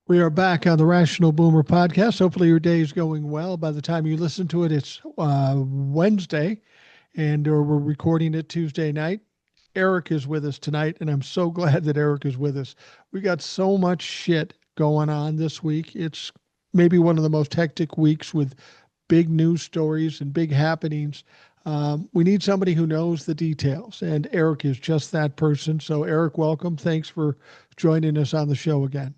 We are back on the Rational Boomer podcast. Hopefully, your day is going well. By the time you listen to it, it's Wednesday, and we're recording it Tuesday night. Eric is with us tonight, and I'm so glad that Eric is with us. We got so much shit going on this week. It's maybe one of the most hectic weeks with big news stories and big happenings. We need somebody who knows the details, and Eric is just that person. So, Eric, welcome. Thanks for joining us on the show again.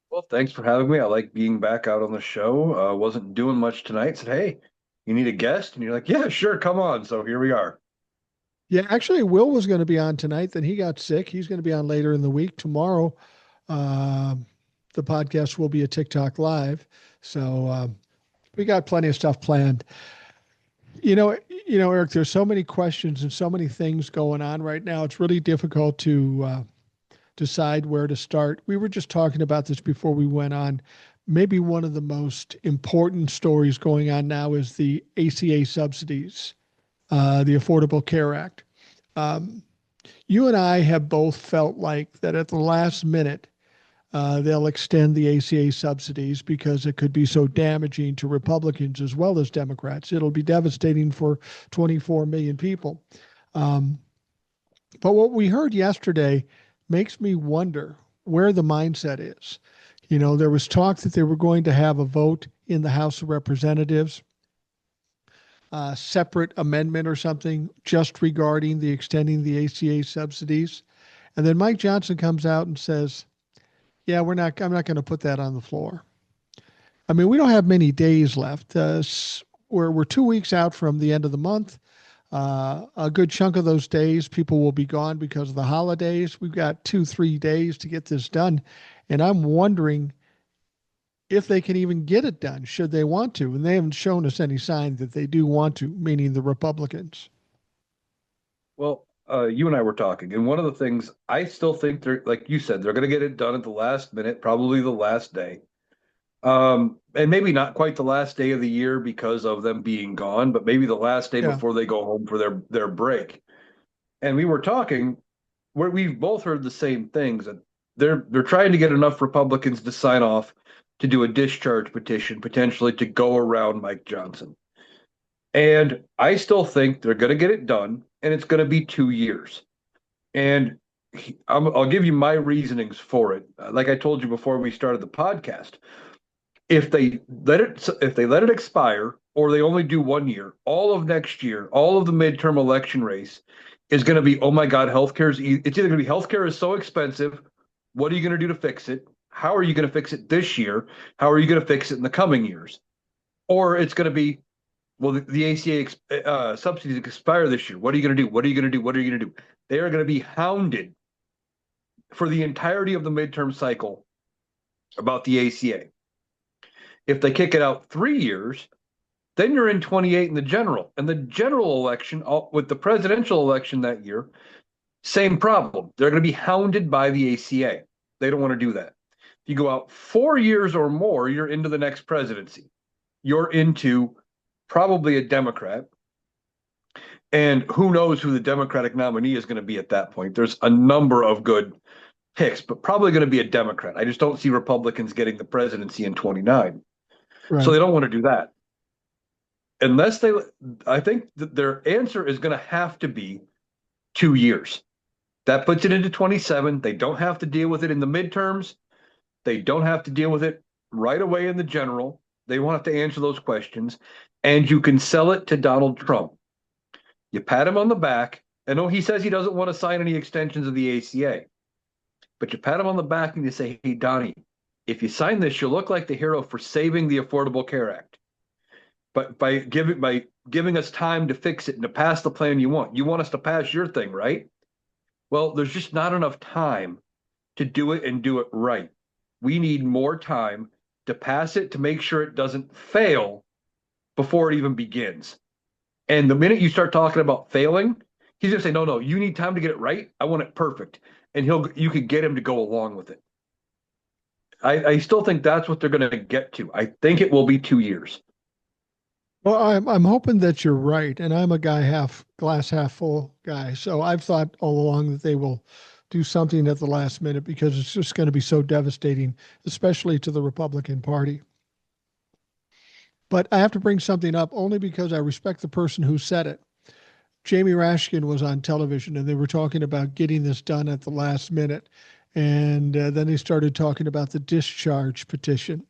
Well, thanks for having me. I like being back out on the show. Wasn't doing much tonight. Said, hey, you need a guest? And you're like, yeah, sure, come on. So here we are. Yeah, actually, Will was going to be on tonight. Then he got sick. He's going to be on later in the week. Tomorrow, um, the podcast will be a TikTok live. So we got plenty of stuff planned. Eric. There's so many questions and so many things going on right now. It's really difficult to decide where to start. We were just talking about this before we went on. Maybe one of the most important stories going on now is the ACA subsidies, the Affordable Care Act. Um, you and I have both felt like that at the last minute, they'll extend the ACA subsidies because it could be so damaging to Republicans as well as Democrats. It'll be devastating for 24 million people. Um, but what we heard yesterday makes me wonder where the mindset is. There was talk that they were going to have a vote in the House of Representatives, separate amendment or something just regarding the extending the ACA subsidies. And then Mike Johnson comes out and says, yeah, I'm not going to put that on the floor. I mean, we don't have many days left. We're 2 weeks out from the end of the month. A good chunk of those days, people will be gone because of the holidays. We've got 2, 3 days to get this done. And I'm wondering if they can even get it done, should they want to. And they haven't shown us any sign that they do want to, meaning the Republicans. Well, you and I were talking, and one of the things I still think they're, like you said, they're going to get it done at the last minute, probably the last day. And maybe not quite the last day of the year because of them being gone, but maybe the last day Yeah. before they go home for their break. And we were talking where we've both heard the same things that they're trying to get enough Republicans to sign off to do a discharge petition, potentially to go around Mike Johnson. And I still think they're going to get it done, and it's going to be 2 years. And I'll give you my reasonings for it. Like I told you before we started the podcast, if they let it expire, or they only do 1 year, all of next year, all of the midterm election race is going to be, oh my God, it's either going to be healthcare is so expensive. What are you going to do to fix it? How are you going to fix it this year? How are you going to fix it in the coming years? Or it's going to be, well, the ACA subsidies expire this year. What are you going to do? What are you going to do? What are you going to do? They are going to be hounded for the entirety of the midterm cycle about the ACA. If they kick it out 3 years, then you're in 28 in the general. And the general election, with the presidential election that year, same problem. They're going to be hounded by the ACA. They don't want to do that. If you go out 4 years or more, you're into the next presidency. You're into probably a Democrat. And who knows who the Democratic nominee is going to be at that point. There's a number of good picks, but probably going to be a Democrat. I just don't see Republicans getting the presidency in 29. So Right. they don't want to do that. Unless they, I think that their answer is going to have to be 2 years. That puts it into 27. They don't have to deal with it in the midterms. They don't have to deal with it right away in the general. They won't have to answer those questions. And you can sell it to Donald Trump. You pat him on the back. I know he says he doesn't want to sign any extensions of the ACA, but you pat him on the back and you say, hey, Donnie, if you sign this, you'll look like the hero for saving the Affordable Care Act. But by giving us time to fix it and to pass the plan you want us to pass your thing, right? Well, there's just not enough time to do it and do it right. We need more time to pass it to make sure it doesn't fail before it even begins. And the minute you start talking about failing, he's gonna say, no, no, you need time to get it right. I want it perfect. And you could get him to go along with it. I still think that's what they're gonna get to. I think it will be 2 years. Well, I'm hoping that you're right, and I'm a guy half glass half full guy. So I've thought all along that they will do something at the last minute because it's just going to be so devastating, especially to the Republican Party. But I have to bring something up only because I respect the person who said it. Jamie Rashkin was on television and they were talking about getting this done at the last minute. And then they started talking about the discharge petition.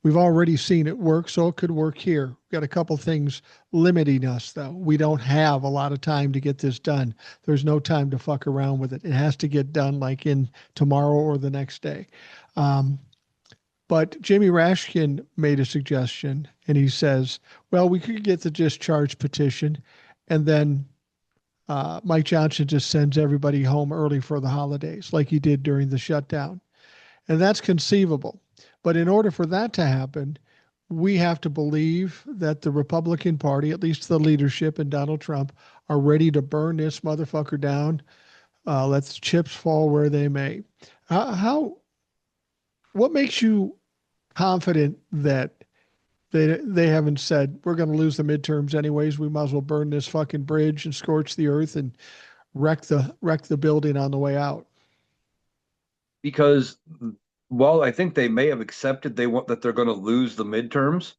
We've already seen it work, so it could work here. We've got a couple things limiting us, though. We don't have a lot of time to get this done. There's no time to fuck around with it. It has to get done like in tomorrow or the next day. But Jamie Rashkin made a suggestion, and he says, well, we could get the discharge petition, and then Mike Johnson just sends everybody home early for the holidays, like he did during the shutdown. And that's conceivable. But in order for that to happen, we have to believe that the Republican Party, at least the leadership and Donald Trump, are ready to burn this motherfucker down. Let the chips fall where they may. What makes you confident that they haven't said we're going to lose the midterms anyways? We might as well burn this fucking bridge and scorch the earth and wreck the building on the way out. Because while I think they may have accepted that they're going to lose the midterms,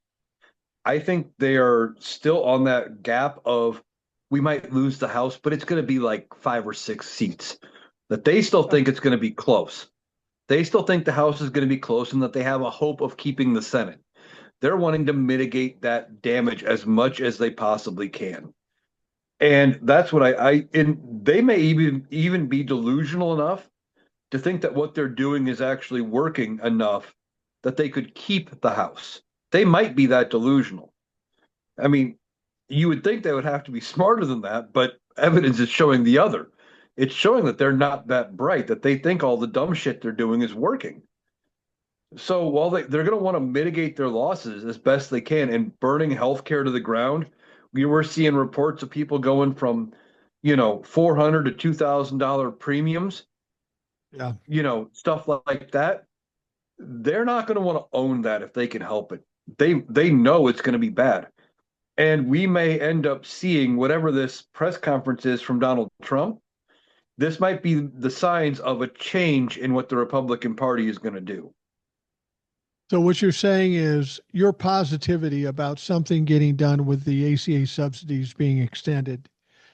I think they are still on that gap of we might lose the House, but it's going to be like 5 or 6 seats. That they still think it's going to be close. They still think the House is going to be close and that they have a hope of keeping the Senate. They're wanting to mitigate that damage as much as they possibly can. And that's what and they may even be delusional enough to think that what they're doing is actually working enough that they could keep the House. They might be that delusional. I mean, you would think they would have to be smarter than that, but evidence is showing the other. It's showing that they're not that bright, that they think all the dumb shit they're doing is working. So while they're going to want to mitigate their losses as best they can and burning healthcare to the ground, we were seeing reports of people going from, $400 to $2,000 premiums. Yeah. Stuff like that. They're not going to want to own that if they can help it. They know it's going to be bad. And we may end up seeing whatever this press conference is from Donald Trump. This might be the signs of a change in what the Republican Party is going to do. So what you're saying is your positivity about something getting done with the ACA subsidies being extended.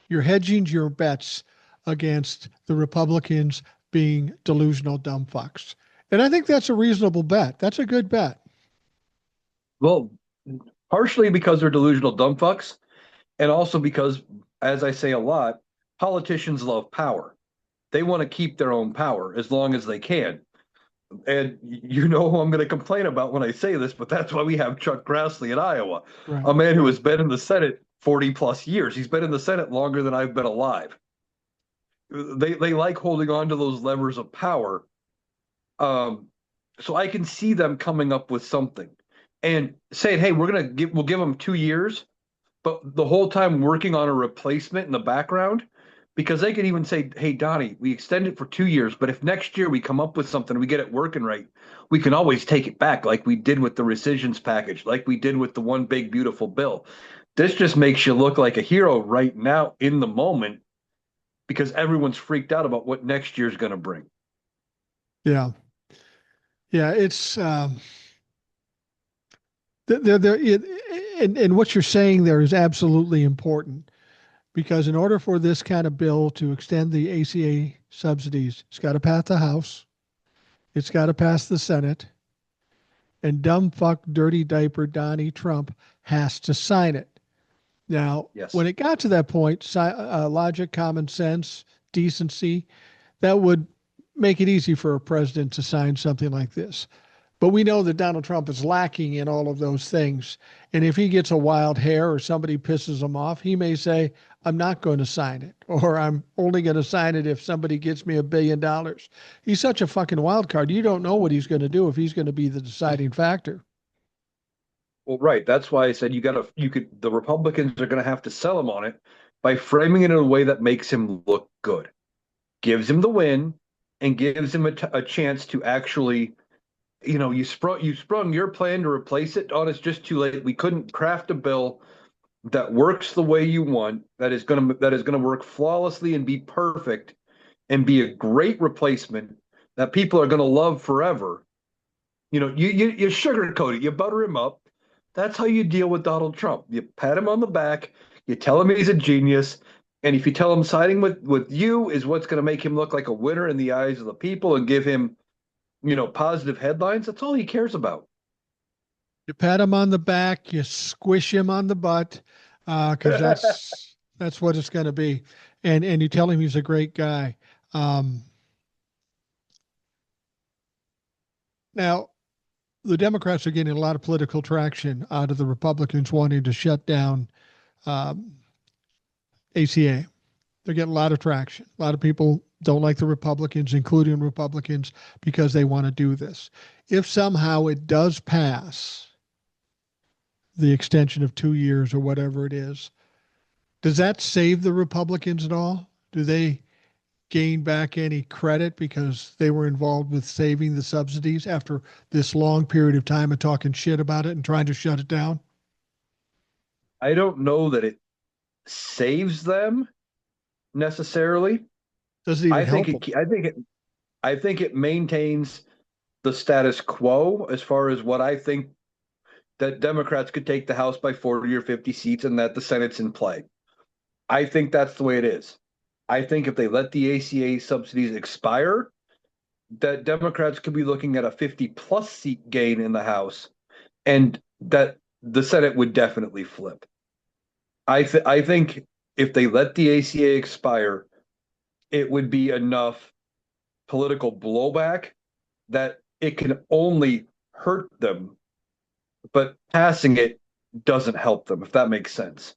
You're hedging your bets against the Republicans being delusional dumb fucks. And I think that's a reasonable bet. That's a good bet. Well, partially because they're delusional dumb fucks, and also because, as I say a lot, politicians love power. They want to keep their own power as long as they can. And you know who I'm going to complain about when I say this, but that's why we have Chuck Grassley in Iowa, Right. A man who has been in the Senate 40 plus years. He's been in the Senate longer than I've been alive. They like holding on to those levers of power. So I can see them coming up with something and saying, hey, we'll give them 2 years, but the whole time working on a replacement in the background. Because they could even say, hey, Donnie, we extend it for 2 years, but if next year we come up with something, we get it working right, we can always take it back like we did with the rescissions package, like we did with the one big, beautiful bill. This just makes you look like a hero right now in the moment because everyone's freaked out about what next year's going to bring. Yeah. Yeah. It's, and what you're saying there is absolutely important. Because in order for this kind of bill to extend the ACA subsidies, it's got to pass the House, it's got to pass the Senate, and dumb fuck dirty diaper Donnie Trump has to sign it. Now, Yes. When it got to that point, logic, common sense, decency, that would make it easy for a president to sign something like this. But we know that Donald Trump is lacking in all of those things. And if he gets a wild hair or somebody pisses him off, he may say, I'm not going to sign it, or I'm only going to sign it if somebody gets me $1 billion. He's such a fucking wild card. You don't know what he's going to do if he's going to be the deciding factor. Well, right. That's why I said the Republicans are going to have to sell him on it by framing it in a way that makes him look good, gives him the win, and gives him a chance to actually, you sprung your plan to replace it on us just too late. We couldn't craft a bill that works the way you want, that is going to work flawlessly and be perfect and be a great replacement that people are going to love forever, you sugarcoat it, you butter him up. That's how you deal with Donald Trump. You pat him on the back, you tell him he's a genius, and if you tell him siding with you is what's going to make him look like a winner in the eyes of the people and give him, positive headlines, that's all he cares about. You pat him on the back, you squish him on the butt, because that's what it's going to be, and you tell him he's a great guy. Um, Now, the Democrats are getting a lot of political traction out of the Republicans wanting to shut down um, ACA. They're getting a lot of traction. A lot of people don't like the Republicans, including Republicans, because they want to do this. If somehow it does pass the extension of 2 years or whatever it is, does that save the Republicans at all? Do they gain back any credit because they were involved with saving the subsidies after this long period of time of talking shit about it and trying to shut it down? I don't know that it saves them necessarily. Does it even I think help it them? I think it I think it maintains the status quo as far as what I think, that Democrats could take the House by 40 or 50 seats and that the Senate's in play. I think that's the way it is. I think if they let the ACA subsidies expire, that Democrats could be looking at a 50 plus seat gain in the House, and that the Senate would definitely flip. I think if they let the ACA expire, it would be enough political blowback that it can only hurt them, but passing it doesn't help them, if that makes sense.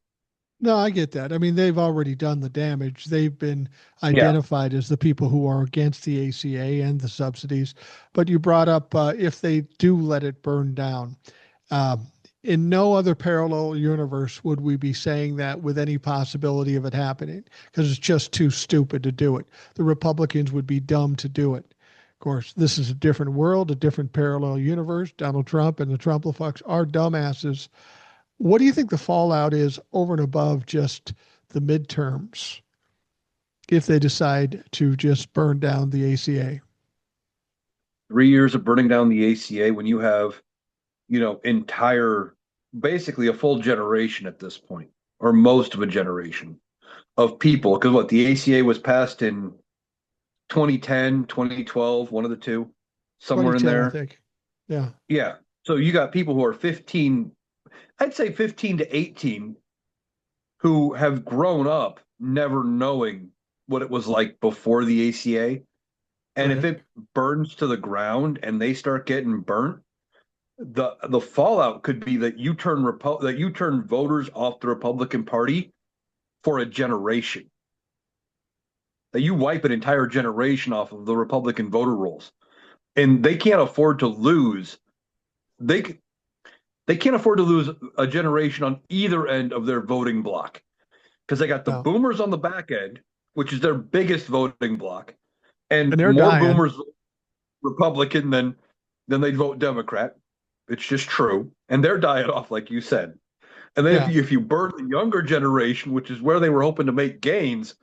No, I get that. I mean, they've already done the damage. They've been Yeah. identified as the people who are against the ACA and the subsidies. But you brought up if they do let it burn down. Um, in no other parallel universe would we be saying that with any possibility of it happening because it's just too stupid to do it. The Republicans would be dumb to do it. Of course, this is a different world, a different parallel universe. Donald Trump and the Trumplafucks are dumbasses. What do you think the fallout is over and above just the midterms if they decide to just burn down the ACA? 3 years of burning down the ACA when you have, entire, basically a full generation at this point, or most of a generation of people. Because what, the ACA was passed in 2010, 2012, one of the two, somewhere in 2010, I there. think. Yeah. Yeah. So you got people who are 15, I'd say 15 to 18, who have grown up never knowing what it was like before the ACA. And if Right. it burns to the ground and they start getting burnt, the fallout could be that you turn voters off the Republican Party for a generation. That you wipe an entire generation off of the Republican voter rolls. And they can't afford to lose. They they can't afford to lose a generation on either end of their voting block, because they got the No. boomers on the back end, which is their biggest voting block, And and they're more dying. boomers Republican than they'd vote Democrat. It's just true, and they're dying off, like you said. And then Yeah. if you burn the younger generation, which is where they were hoping to make gains,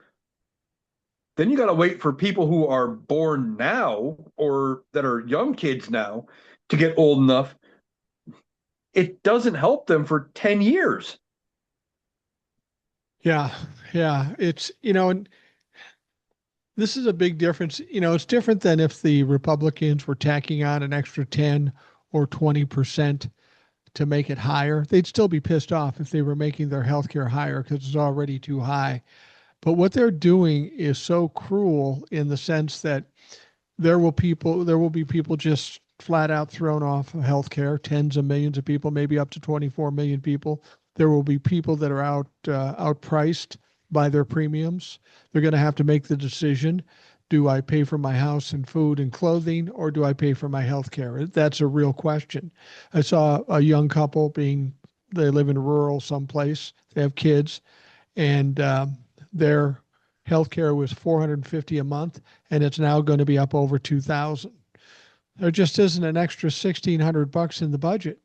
then you got to wait for people who are born now or that are young kids now to get old enough. It doesn't help them for 10 years. Yeah. Yeah. And this is a big difference. It's different than if the Republicans were tacking on an extra 10 or 20% to make it higher. They'd still be pissed off if they were making their health care higher because it's already too high. But what they're doing is so cruel in the sense that there will be people just flat out thrown off of healthcare, tens of millions of people, maybe up to 24 million people. There will be people that are outpriced by their premiums. They're going to have to make the decision. Do I pay for my house and food and clothing, or do I pay for my health care? That's a real question. I saw a young couple they live in rural someplace. They have kids, and their health care was 450 a month, and it's now going to be up over 2,000. There just isn't an extra 1,600 bucks in the budget.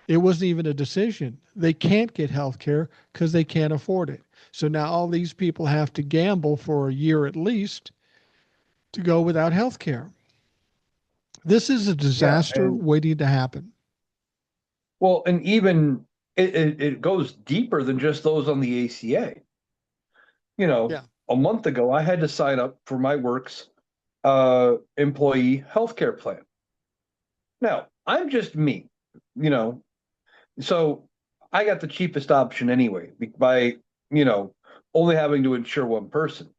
It wasn't even a decision. They can't get health care because they can't afford it. So now all these people have to gamble for a year at least to go without health care. This is a Yeah, disaster and waiting to happen. well, and even it goes deeper than just those on the ACA. You know, Yeah. a month ago, I had to sign up for my work's employee healthcare plan. Now, I'm just me, you know, so I got the cheapest option anyway by, you know, only having to insure one person.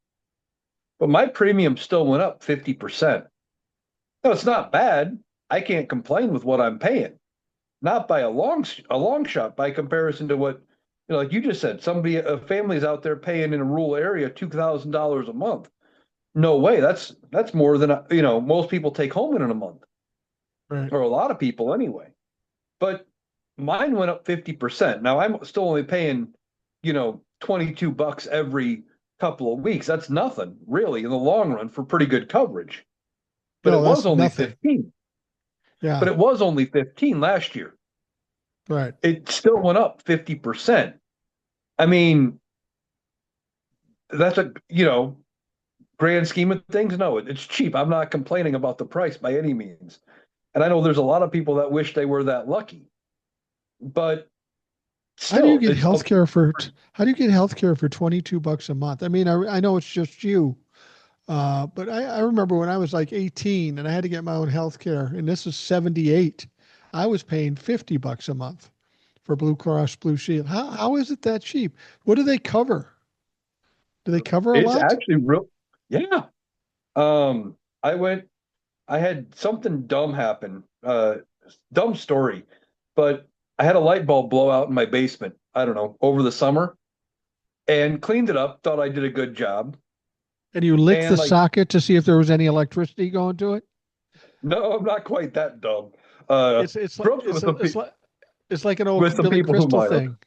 But my premium still went up 50%. No, it's not bad. I can't complain with what I'm paying. Not by a long shot by comparison to what, like you just said, a family's out there paying in a rural area $2,000 a month. No way. That's more than most people take home in a month, Right. or a lot of people anyway. But mine went up 50%. Now I'm still only paying, 22 bucks every couple of weeks. That's nothing really in the long run for pretty good coverage. But No, it was that's only nothing. 15. But Yeah. it was only 15 last year. Right. It still went up 50%. I mean, that's grand scheme of things. No, it's cheap. I'm not complaining about the price by any means. And I know there's a lot of people that wish they were that lucky, but How do you still, get it's health care for how do you get health care for 22 bucks a month? I mean, I know it's just you. But I remember when I was like 18 and I had to get my own health care, and this is 78. I was paying 50 bucks a month for Blue Cross Blue Shield. How is it that cheap? What do they cover? Do they cover a it's lot? actually real. Yeah. I went, I had something dumb happen. Dumb story, but I had a light bulb blow out in my basement. I don't know, over the summer, and cleaned it up. Thought I did a good job. And you lick And the like, socket to see if there was any electricity going to it? no, I'm not quite that dumb. It's like Grew up with some it's like an with old some Billy people who Crystal might have. thing.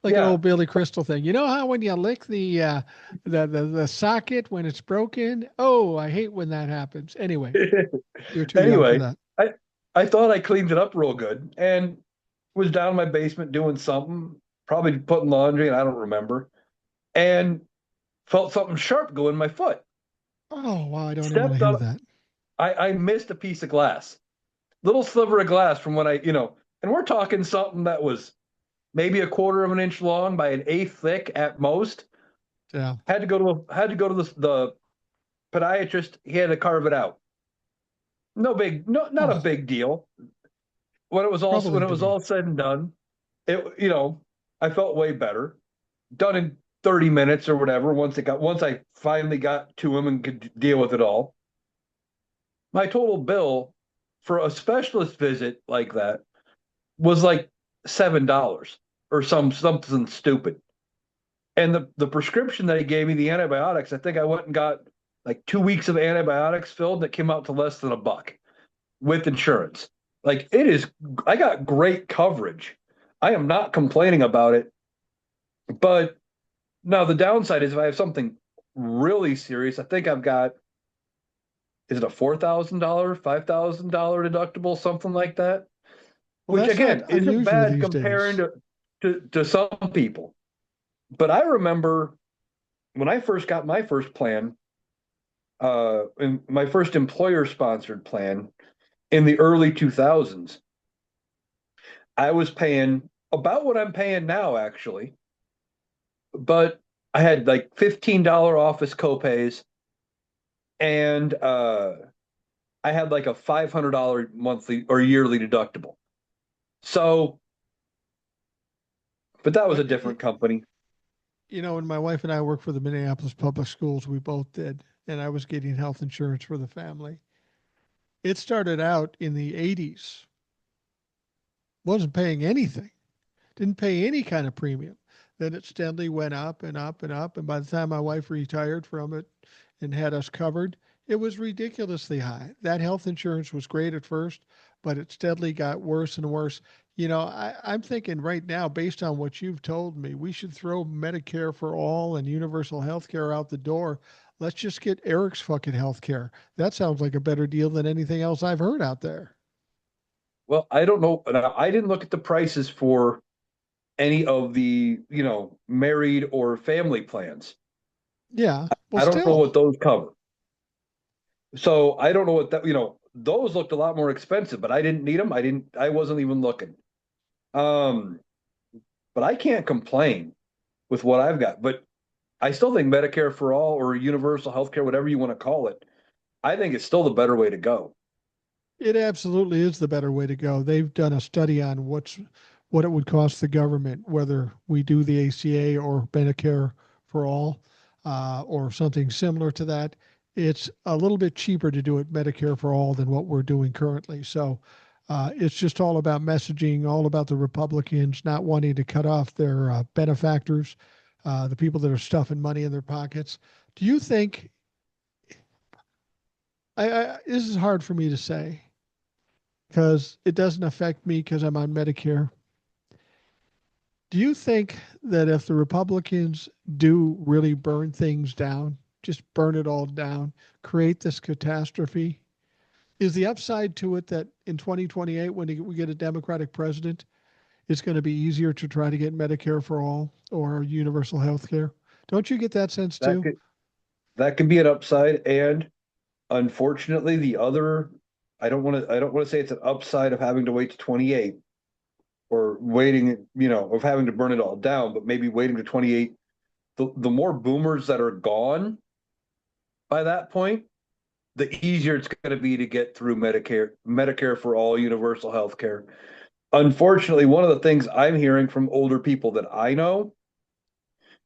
Like an Yeah. old Billy Crystal thing. You know how when you lick the socket when it's broken? Oh, I hate when that happens. Anyway, you're too young for Anyway, that. I thought I cleaned it up real good and was down in my basement doing something, probably putting laundry, and I don't remember, and felt something sharp go in my foot. Oh, wow, I don't even want to Stepped hear up. that. I missed a piece of glass, little sliver of glass from when and we're talking something that was maybe a quarter of an inch long by an eighth thick at most. Yeah. Had to go to the podiatrist. He had to carve it out. No big, no, not a Oh, big deal. probably When a it big was deal. all said and done, I felt way better. Done in 30 minutes or whatever. Once I finally got to him and could deal with it all. My total bill for a specialist visit like that was like $7 or something stupid. And the prescription that he gave me, the antibiotics, I think I went and got like 2 weeks of antibiotics filled that came out to less than a buck with insurance. Like I got great coverage. I am not complaining about it. But now the downside is if I have something really serious, I think I've got, is it a $4,000, $5,000 deductible, something like that? Well, Which that's not again isn't unusual bad these comparing days. to some people. But I remember when I first got my first plan, in my first employer sponsored plan in the early 2000s, I was paying about what I'm paying now, actually, but I had like $15 office copays, and I had like a $500 monthly or yearly deductible. So, but that was But a different company. when my wife and I worked for the Minneapolis Public Schools, we both did, and I was getting health insurance for the family. It started out in the 80s. Wasn't paying anything. Didn't pay any kind of premium. Then it steadily went up and up and up. And by the time my wife retired from it and had us covered, it was ridiculously high. That health insurance was great at first, but it steadily got worse and worse. I'm thinking right now, based on what you've told me, we should throw Medicare for all and universal health care out the door. Let's just get Eric's fucking health care. That sounds like a better deal than anything else I've heard out there. Well, I don't know. I didn't look at the prices for any of the, married or family plans. Yeah. Well, I don't know still. what those cover. So I don't know what that, those looked a lot more expensive, but I didn't need them. I wasn't even looking. Um, but I can't complain with what I've got. But I still think Medicare for all or universal healthcare, whatever you want to call it, I think it's still the better way to go. It absolutely is the better way to go. They've done a study on what it would cost the government, whether we do the ACA or Medicare for all, or something similar to that. It's a little bit cheaper to do it Medicare for all than what we're doing currently. So it's just all about messaging, all about the Republicans not wanting to cut off their benefactors, the people that are stuffing money in their pockets. Do you think? This is hard for me to say because it doesn't affect me because I'm on Medicare. Do you think that if the Republicans do really burn things down, just burn it all down, create this catastrophe, is the upside to it that in 2028, when we get a Democratic president, it's going to be easier to try to get Medicare for all or universal health care? Don't you get that sense That too? could that could be an upside. And unfortunately, the other, I don't want to say it's an upside of having to wait to 28 or waiting, of having to burn it all down, but maybe waiting to 28. The more boomers that are gone by that point, the easier it's going to be to get through Medicare for all, universal health care. Unfortunately, one of the things I'm hearing from older people that I know,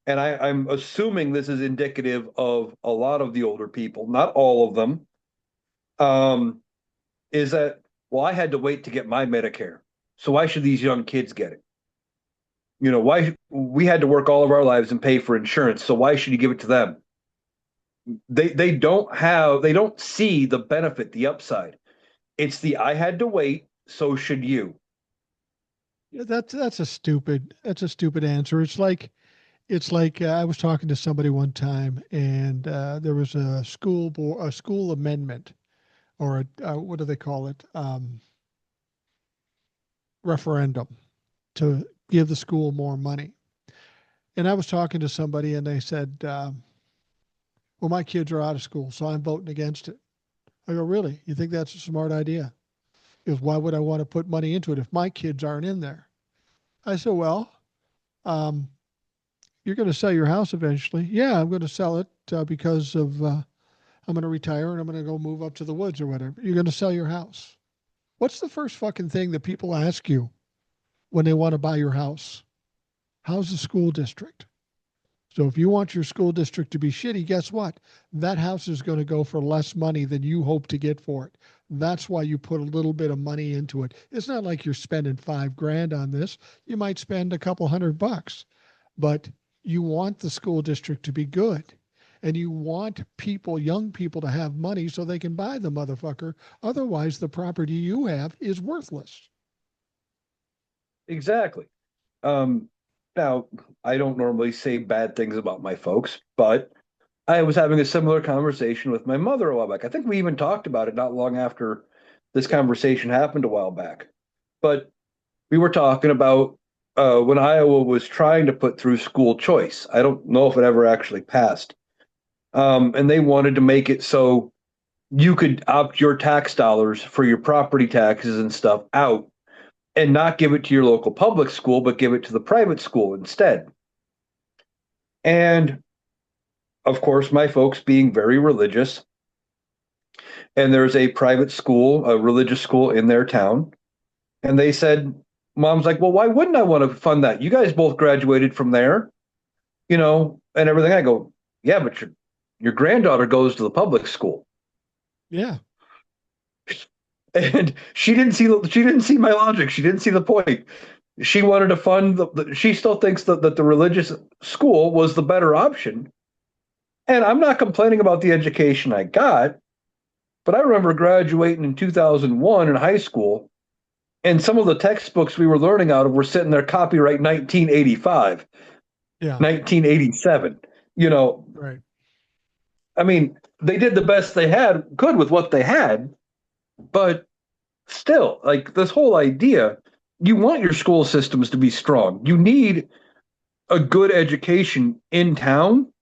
and I'm assuming this is indicative of a lot of the older people, not all of them, um, is that, well, I had to wait to get my Medicare. So why should these young kids get it? Why we had to work all of our lives and pay for insurance. So why should you give it to them? They don't see the benefit, the upside. It's the I had to wait, so should you. Yeah, that's a stupid answer. It's like I was talking to somebody one time, and there was a school amendment, or what do they call it? Referendum to give the school more money. And I was talking to somebody, and they said, "Well, my kids are out of school, so I'm voting against it." I go, "Really? You think that's a smart idea?" Because why would I want to put money into it if my kids aren't in there? I said, "Well, um, you're going to sell your house eventually." "Yeah, I'm going to sell it because of I'm going to retire and I'm going to go move up to the woods or whatever." "You're going to sell your house." What's the first fucking thing that people ask you when they want to buy your house? How's the school district? So if you want your school district to be shitty, guess what? That house is going to go for less money than you hope to get for it. That's why you put a little bit of money into it. It's not like you're spending 5 grand on this. You might spend a couple $100, but you want the school district to be good. And you want people, young people, to have money so they can buy the motherfucker. Otherwise, the property you have is worthless. Exactly. Um, Now, I don't normally say bad things about my folks, but I was having a similar conversation with my mother a while back. I think we even talked about it not long after this conversation happened a while back. But we were talking about when Iowa was trying to put through school choice. I don't know if it ever actually passed. And they wanted to make it so you could opt your tax dollars for your property taxes and stuff out and not give it to your local public school, but give it to the private school instead. And of course, my folks being very religious, and there's a private school, a religious school in their town. And they said, Mom's like, well, why wouldn't I want to fund that? You guys both graduated from there, and everything. I go, yeah, but your granddaughter goes to the public school. Yeah. And she didn't see my logic. She didn't see the point. She wanted to fund she still thinks that the religious school was the better option. And I'm not complaining about the education I got, but I remember graduating in 2001 in high school, and some of the textbooks we were learning out of were sitting there copyright 1985, Yeah. 1987. You know, Right. I mean, they did the best they had could with what they had, but still, like this whole idea, you want your school systems to be strong. You need a good education in town,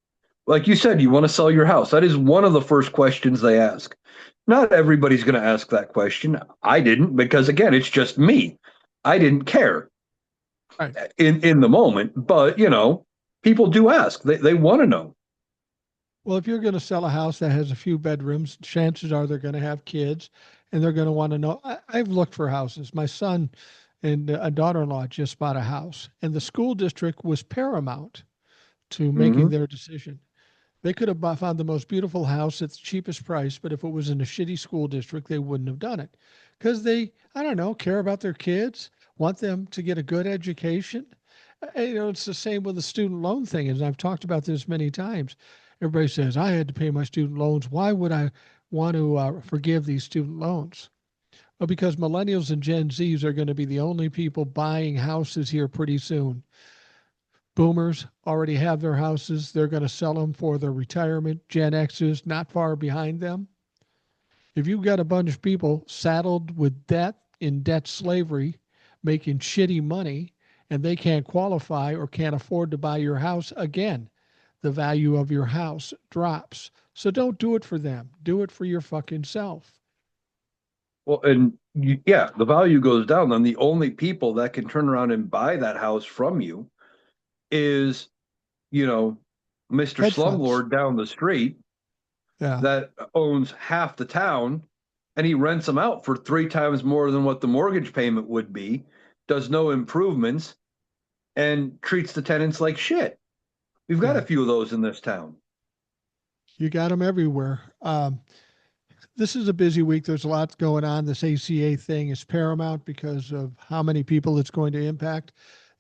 like you said, you want to sell your house. That is one of the first questions they ask. Not everybody's going to ask that question. I didn't because again, it's just me. I didn't care Right. in the moment, but people do ask. They want to know. Well, if you're going to sell a house that has a few bedrooms, chances are they're going to have kids and they're going to want to know. I've looked for houses. My son and a daughter in law just bought a house, and the school district was paramount to making Hmm. their decision. They could have found the most beautiful house at the cheapest price, but if it was in a shitty school district, they wouldn't have done it because they, I don't know, care about their kids, want them to get a good education. It's the same with the student loan thing, as I've talked about this many times. Everybody says, I had to pay my student loans. Why would I want to forgive these student loans? Well, because millennials and Gen Zs are going to be the only people buying houses here pretty soon. Boomers already have their houses. They're going to sell them for their retirement. Gen Xers not far behind them. If you've got a bunch of people saddled with debt in debt slavery, making shitty money, and they can't qualify or can't afford to buy your house, again, the value of your house drops. So don't do it for them. Do it for your fucking self. Well, and yeah, the value goes down. Then the only people that can turn around and buy that house from you is, you know, Mr. Hedge funds. Slumlord down the street Yeah. that owns half the town and he rents them out for three times more than what the mortgage payment would be, does no improvements, and treats the tenants like shit. We've got a Yeah. few of those in this town. You got them everywhere. This is a busy week. There's a lot going on. This ACA thing is paramount because of how many people it's going to impact.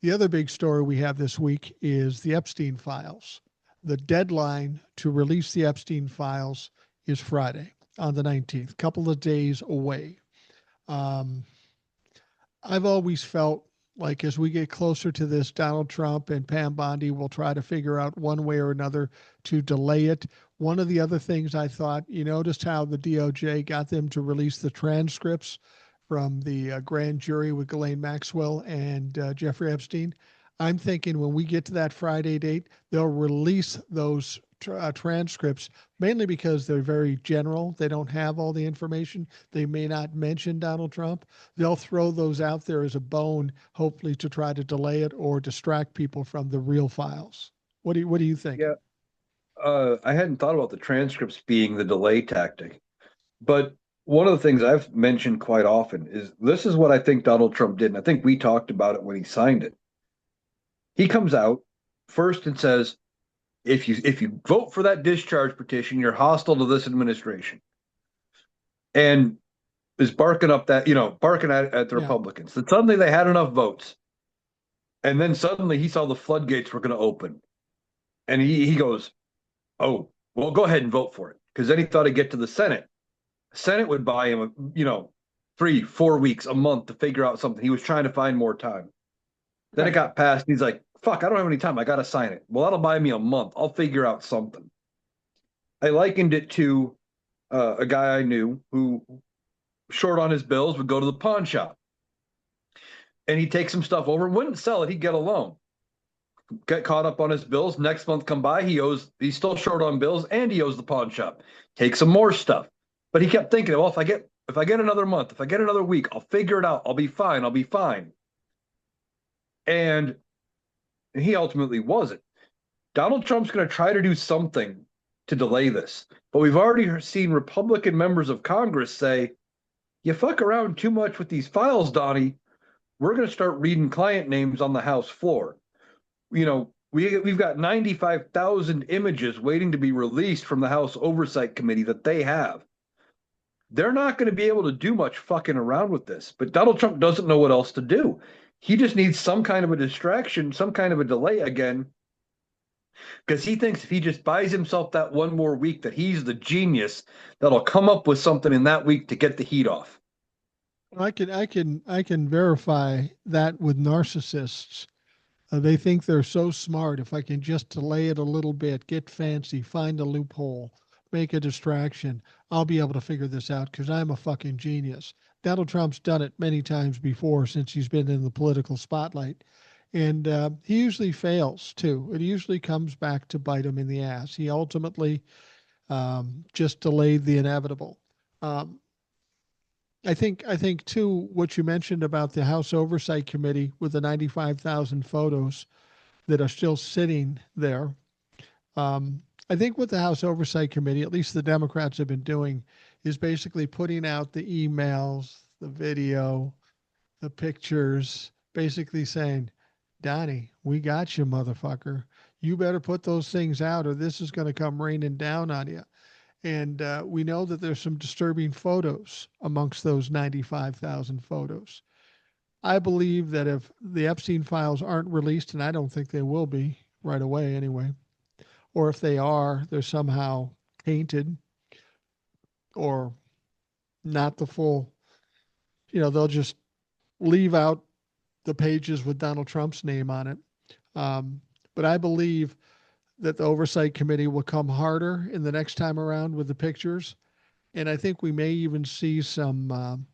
The other big story we have this week is the Epstein files. The deadline to release the Epstein files is Friday on the 19th, a couple of days away. Um, I've always felt like as we get closer to this, Donald Trump and Pam Bondi will try to figure out one way or another to delay it. One of the other things I thought, you noticed how the DOJ got them to release the transcripts from the grand jury with Ghislaine Maxwell and Jeffrey Epstein. I'm thinking when we get to that Friday date, they'll release those transcripts mainly because they're very general. They don't have all the information. They may not mention Donald Trump. They'll throw those out there as a bone, hopefully to try to delay it or distract people from the real files. What do you think? Yeah, I hadn't thought about the transcripts being the delay tactic, but one of the things I've mentioned quite often is this is what I think Donald Trump did, and I think we talked about it when he signed it. He comes out first and says, if you vote for that discharge petition, you're hostile to this administration, and is barking up that barking at the Yeah. Republicans. Then suddenly they had enough votes, and then suddenly he saw the floodgates were going to open, and he goes, "Oh, well, go ahead and vote for it," because then he thought he'd get to the Senate. Senate would buy him, 3, 4 weeks, a month to figure out something. He was trying to find more time. Then it Right. got passed. And he's like, "Fuck, I don't have any time. I got to sign it." Well, that'll buy me a month. I'll figure out something. I likened it to a guy I knew who, short on his bills, would go to the pawn shop and he'd take some stuff over, wouldn't sell it. He'd get a loan, get caught up on his bills. Next month come by, he's still short on bills and he owes the pawn shop. Take some more stuff. But he kept thinking, well, if I get another month, if I get another week, I'll figure it out. I'll be fine. I'll be fine. And he ultimately wasn't. Donald Trump's going to try to do something to delay this. But we've already seen Republican members of Congress say, you fuck around too much with these files, Donnie, we're going to start reading client names on the House floor. We've got 95,000 images waiting to be released from the House Oversight Committee that they have. They're not going to be able to do much fucking around with this. But Donald Trump doesn't know what else to do. He just needs some kind of a distraction, some kind of a delay again, because he thinks if he just buys himself that one more week, that he's the genius that'll come up with something in that week to get the heat off. I can verify that with narcissists. They think they're so smart. If I can just delay it a little bit, get fancy, find a loophole, make a distraction, I'll be able to figure this out because I'm a fucking genius. Donald Trump's done it many times before since he's been in the political spotlight. And he usually fails too. It usually comes back to bite him in the ass. He ultimately just delayed the inevitable. Um, I think too what you mentioned about the House Oversight Committee with the 95,000 photos that are still sitting there. Um, I think what the House Oversight Committee, at least the Democrats have been doing, is basically putting out the emails, the video, the pictures, basically saying, Donnie, we got you, motherfucker. You better put those things out or this is going to come raining down on you. And we know that there's some disturbing photos amongst those 95,000 photos. I believe that if the Epstein files aren't released, and I don't think they will be right away anyway, or if they are, they're somehow tainted or not the full, they'll just leave out the pages with Donald Trump's name on it. Um, but I believe that the oversight committee will come harder in the next time around with the pictures. And I think we may even see some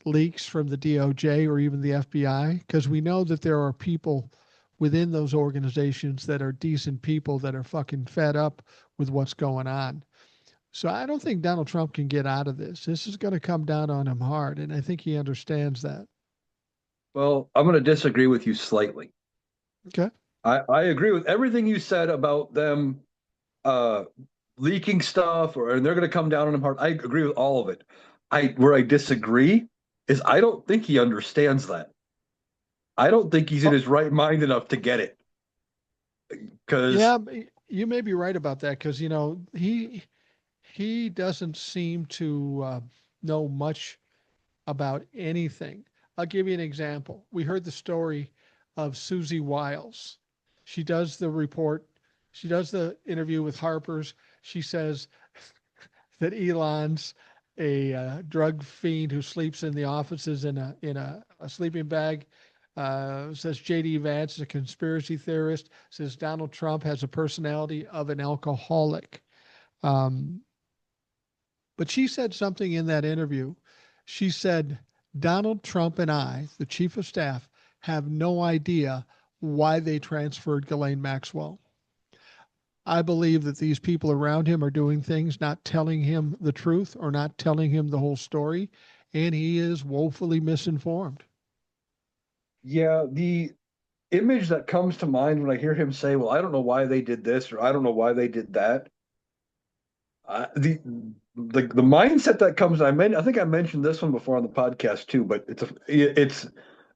leaks from the DOJ or even the FBI, because we know that there are people within those organizations that are decent people that are fucking fed up with what's going on. So I don't think Donald Trump can get out of this. This is going to come down on him hard. And I think he understands that. Well, I'm going to disagree with you slightly. Okay. I agree with everything you said about them uh, leaking stuff, and they're going to come down on him hard. I agree with all of it. Where I disagree is I don't think he understands that. I don't think he's in Oh, his right mind enough to get it. Because yeah, you may be right about that because, he doesn't seem to know much about anything. I'll give you an example. We heard the story of Susie Wiles. She does the report, she does the interview with Harper's. She says that Elon's a drug fiend who sleeps in the offices in a sleeping bag. Says J.D. Vance is a conspiracy theorist. Says Donald Trump has a personality of an alcoholic. Um, but she said something in that interview. She said, Donald Trump and I, the chief of staff, have no idea why they transferred Ghislaine Maxwell. I believe that these people around him are doing things, not telling him the truth or not telling him the whole story, and he is woefully misinformed. yeah, the image that comes to mind when I hear him say, "Well, I don't know why they did this," or "I don't know why they did that," the mindset that comes. I think I mentioned this one before on the podcast too, but it's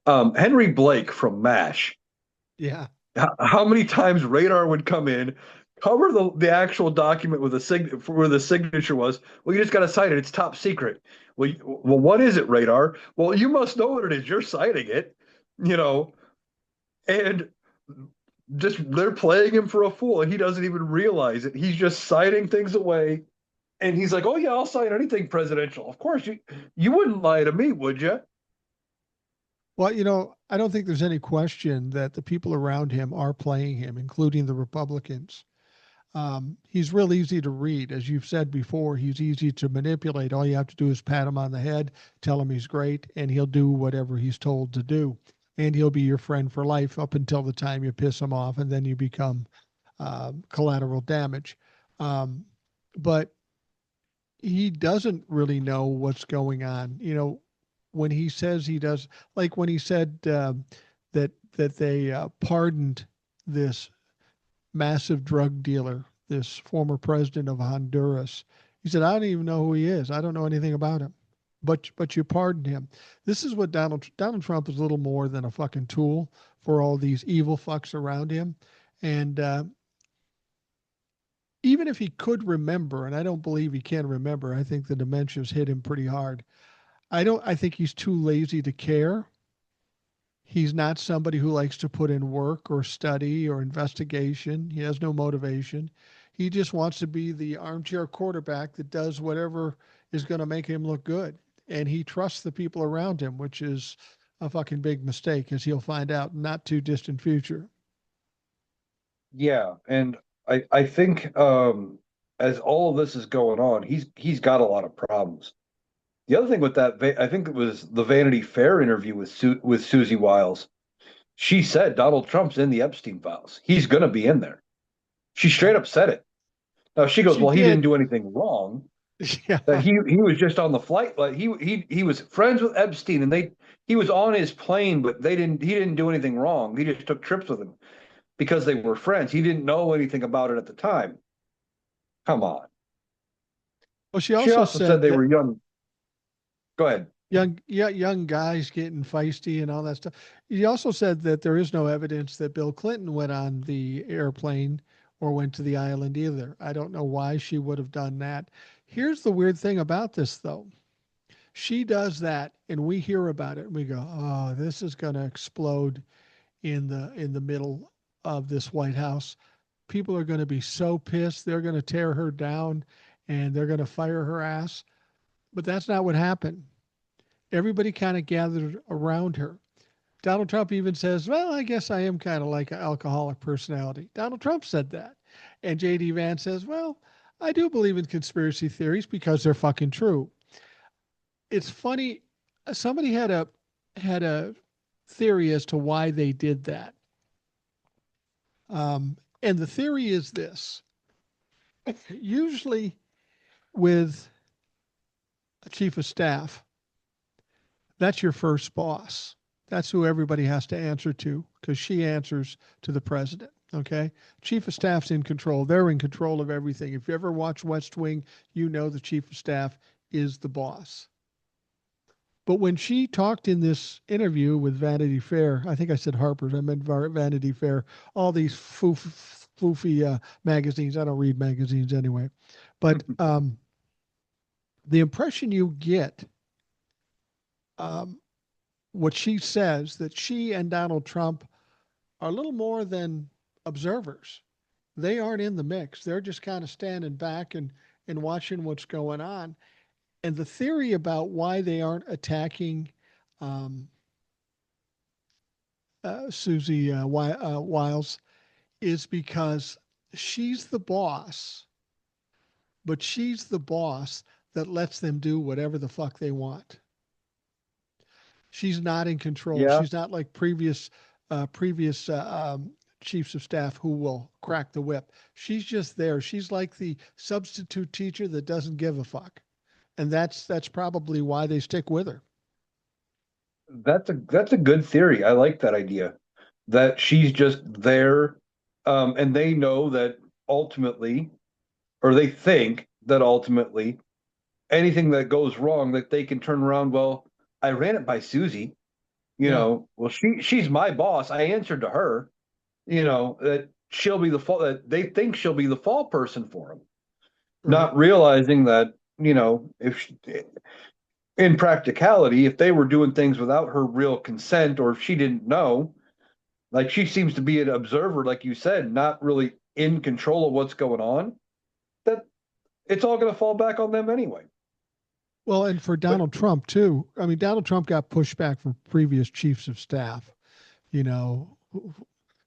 Henry Blake from MASH. Yeah. How many times Radar would come in, cover the actual document with where the signature was. Well, you just got to cite it. It's top secret. Well, what is it, Radar? Well, you must know what it is. You're citing it, you know, and just they're playing him for a fool, and he doesn't even realize it. He's just citing things away, and he's like, "Oh yeah, I'll cite anything presidential. Of course, you wouldn't lie to me, would you?" Well, I don't think there's any question that the people around him are playing him, including the Republicans. He's real easy to read. As you've said before, he's easy to manipulate. All you have to do is pat him on the head, tell him he's great, and he'll do whatever he's told to do. And he'll be your friend for life up until the time you piss him off, and then you become collateral damage. Um, but he doesn't really know what's going on. When he says he does, like when he said that they pardoned this massive drug dealer, this former president of Honduras. He said, "I don't even know who he is. I don't know anything about him." But you pardoned him. This is what Donald Trump is little more than a fucking tool for all these evil fucks around him. And even if he could remember, and I don't believe he can remember, I think the dementia's hit him pretty hard. I think he's too lazy to care. He's not somebody who likes to put in work or study or investigation. He has no motivation. He just wants to be the armchair quarterback that does whatever is going to make him look good. And he trusts the people around him, which is a fucking big mistake, as he'll find out in not too distant future. Yeah, and I think as all of this is going on, he's got a lot of problems. The other thing with that, I think it was the Vanity Fair interview with Susie Wiles. She said Donald Trump's in the Epstein files. He's going to be in there. She straight up said it. Now she goes, She well, he didn't did. do anything wrong. That Yeah. he was just on the flight. Like he was friends with Epstein, and he was on his plane, but he didn't do anything wrong. He just took trips with him because they were friends. He didn't know anything about it at the time. Come on. Well, she She also also said said they that were young. Go ahead. young guys getting feisty and all that stuff. He also said that there is no evidence that Bill Clinton went on the airplane or went to the island either. I don't know why she would have done that. Here's the weird thing about this, though. She does that, and we hear about it, and we go, "Oh, this is going to explode in the middle of this White House. People are going to be so pissed. They're going to tear her down, and they're going to fire her ass." But that's not what happened. Everybody kind of gathered around her. Donald Trump even says, "Well, I guess I am kind of like an alcoholic personality." Donald Trump said that. And JD Vance says, "Well, I do believe in conspiracy theories because they're fucking true." It's funny. Somebody had a theory as to why they did that. And the theory is this: usually with a chief of staff, that's your first boss. That's who everybody has to answer to because she answers to the president. Okay. Chief of staff's in control. They're in control of everything. If you ever watch West Wing, you know the chief of staff is the boss. But when she talked in this interview with Vanity Fair, I think I said Harper's, I meant Vanity Fair, all these foofy magazines. I don't read magazines anyway. But the impression you get, um, what she says, that she and Donald Trump are a little more than observers. They aren't in the mix. They're just kind of standing back and watching what's going on. And the theory about why they aren't attacking um, Susie Wiles is because she's the boss, but she's the boss that lets them do whatever the fuck they want. She's not in control. Yeah, She's not like previous chiefs of staff who will crack the whip. She's just there. She's like the substitute teacher that doesn't give a fuck, and that's probably why they stick with her. that's a good theory. I like that idea. That she's just there, and they know that ultimately, or they think that ultimately, anything that goes wrong, that they can turn around. Well, I ran it by Susie. Yeah, Well, she's my boss. I answered to her. That she'll be the fall. That they think she'll be the fall person for him, right. not realizing that if she, in practicality, if they were doing things without her real consent, or if she didn't know, like she seems to be an observer, like you said, not really in control of what's going on, that it's all going to fall back on them anyway. Well, and for But Donald Trump too. I mean, Donald Trump got pushback from previous chiefs of staff. You know,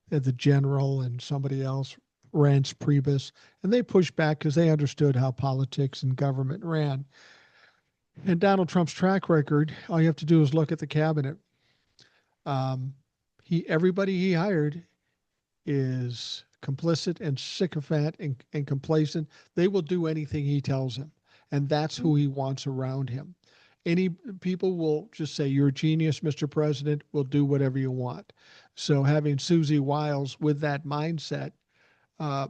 the general and somebody else, Rance Priebus, and they pushed back because they understood how politics and government ran. And Donald Trump's track record, all you have to do is look at the cabinet. Um, everybody he hired is complicit and sycophant and complacent. They will do anything he tells them, and that's who he wants around him. Any people will just say, "You're a genius, Mr. President. We'll do whatever you want." So having Susie Wiles with that mindset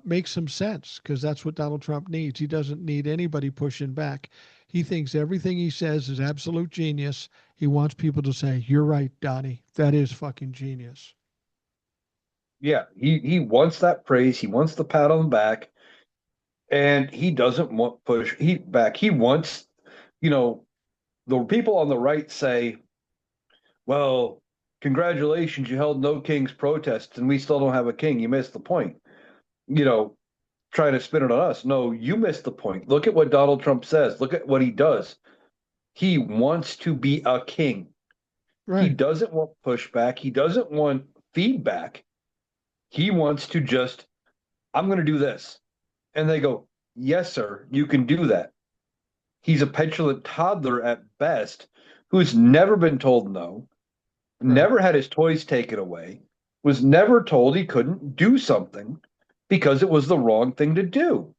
makes some sense because that's what Donald Trump needs. He doesn't need anybody pushing back. He thinks everything he says is absolute genius. He wants people to say, "You're right, Donnie. That is fucking genius." yeah, he wants that praise. He wants the pat on the back, and he doesn't want push he back. He wants, you know, the people on the right say, well, congratulations, you held no king's protests, and we still don't have a king. You missed the point. You know, trying to spin it on us. No, you missed the point. Look at what Donald Trump says. Look at what he does. He wants to be a king. He Right. doesn't want pushback. He doesn't want feedback. He wants to just, I'm going to do this. And they go, yes, sir, you can do that. He's a petulant toddler at best who's never been told no, Right. never had his toys taken away. was never told he couldn't do something because it was the wrong thing to do.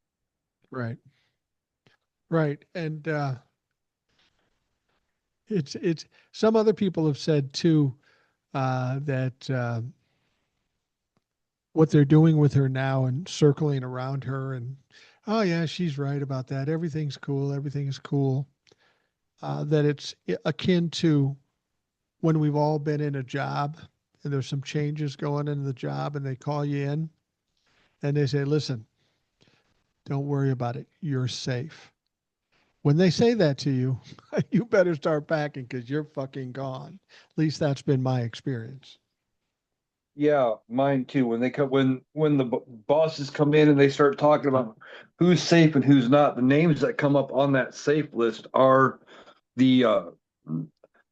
Right. Right. And it's some other people have said too that what they're doing with her now and circling around her and oh yeah, she's right about that. Everything's cool. Everything is cool. That it's akin to when we've all been in a job and there's some changes going in the job and they call you in and they say, listen, don't worry about it. You're safe. When they say that to you, you better start packing because you're fucking gone. At least that's been my experience. Yeah, mine too. When they come, when the bosses come in and they start talking about who's safe and who's not, the names that come up on that safe list are the uh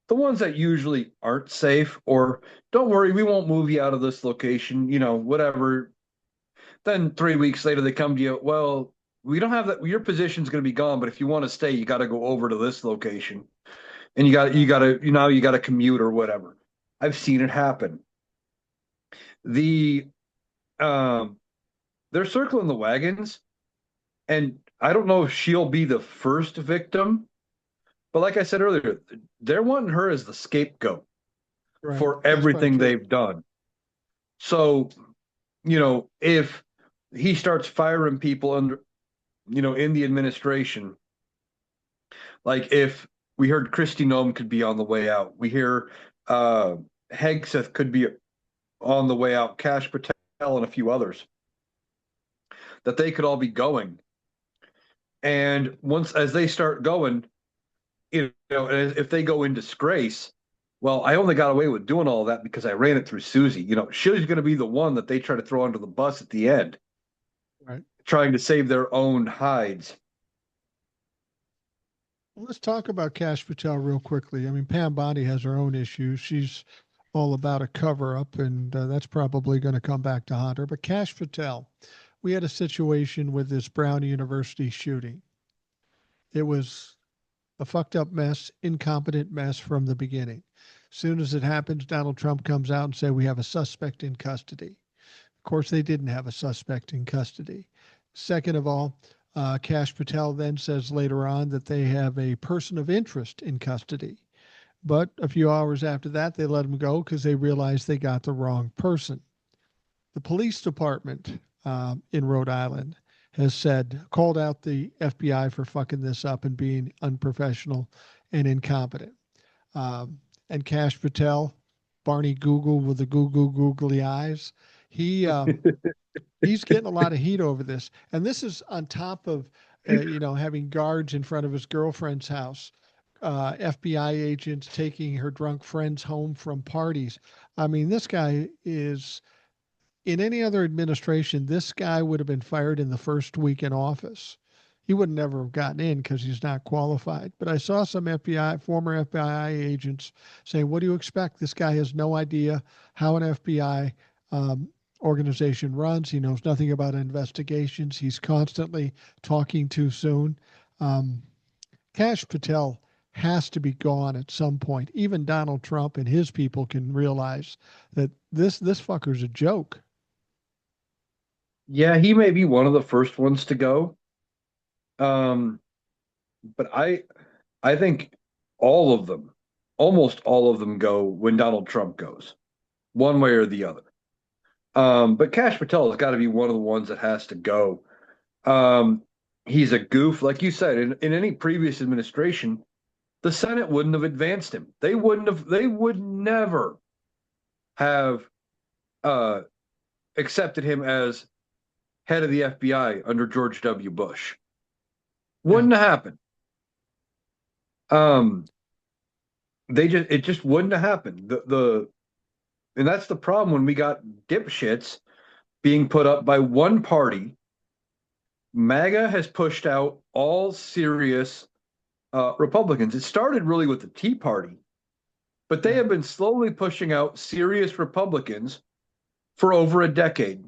the ones that usually aren't safe, or don't worry, we won't move you out of this location, whatever. Then 3 weeks later they come to you, well, we don't have that, your position's going to be gone, but if you want to stay, you got to go over to this location, and you got to commute or whatever. I've seen it happen. The um they're circling the wagons, and I don't know if she'll be the first victim, but like I said earlier, they're wanting her as the scapegoat Right. for That's probably everything true. they've done. So, if he starts firing people under, in the administration, like if we heard Kristi Noem could be on the way out, we hear uh Hegseth could be on the way out, Cash Patel and a few others, that they could all be going. And once as they start going, if they go in disgrace, well, I only got away with doing all that because I ran it through Susie. She's going to be the one that they try to throw under the bus at the end, Right. trying to save their own hides. Well, let's talk about Cash Patel real quickly. I mean, Pam Bondi has her own issues. She's all about a cover up, and that's probably going to come back to haunt her. But Cash Patel, we had a situation with this Brown University shooting. It was a fucked up mess, incompetent mess from the beginning. Soon as it happens, Donald Trump comes out and say we have a suspect in custody. Of course, they didn't have a suspect in custody. Second of all, Cash Patel then says later on that they have a person of interest in custody. But a few hours after that, they let him go because they realized they got the wrong person. The police department in Rhode Island has called out the FBI for fucking this up and being unprofessional and incompetent. And Cash Patel, Barney Google with the googly eyes, he he's getting a lot of heat over this. And this is on top of having guards in front of his girlfriend's house, FBI agents taking her drunk friends home from parties. I mean, this guy is in any other administration, this guy would have been fired in the first week in office. He would never have gotten in because he's not qualified. But I saw some former FBI agents saying, "What do you expect? This guy has no idea how an FBI um, organization runs. He knows nothing about investigations. He's constantly talking too soon." Um, Cash Patel has to be gone at some point. Even Donald Trump and his people can realize that this fucker's a joke. Yeah, he may be one of the first ones to go. Um, but I think all of them, almost all of them go when Donald Trump goes, one way or the other. But Cash Patel has got to be one of the ones that has to go. Um, he's a goof, like you said, in any previous administration, the Senate wouldn't have advanced him. They would never have uh, accepted him as head of the FBI under George W. Bush. Yeah. Wouldn't have happened. Um, it just wouldn't have happened. And that's the problem when we got dipshits being put up by one party. MAGA has pushed out all serious Republicans. It started really with the Tea Party, but they Yeah. have been slowly pushing out serious Republicans for over a decade.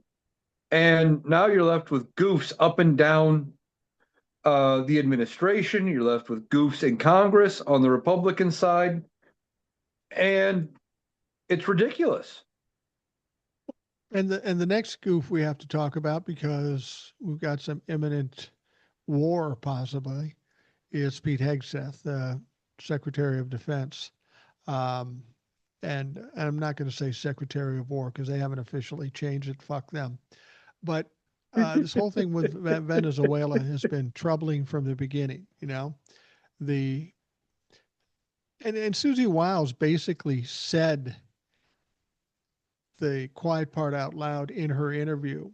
And now you're left with goofs up and down the administration. You're left with goofs in Congress on the Republican side. And it's ridiculous. And the next goof we have to talk about, because we've got some imminent war possibly, is Pete Hegseth, the Secretary of Defense. Um, and I'm not going to say Secretary of War because they haven't officially changed it. Fuck them. But this whole thing with Venezuela has been troubling from the beginning. You know, the and Susie Wiles basically said the quiet part out loud in her interview.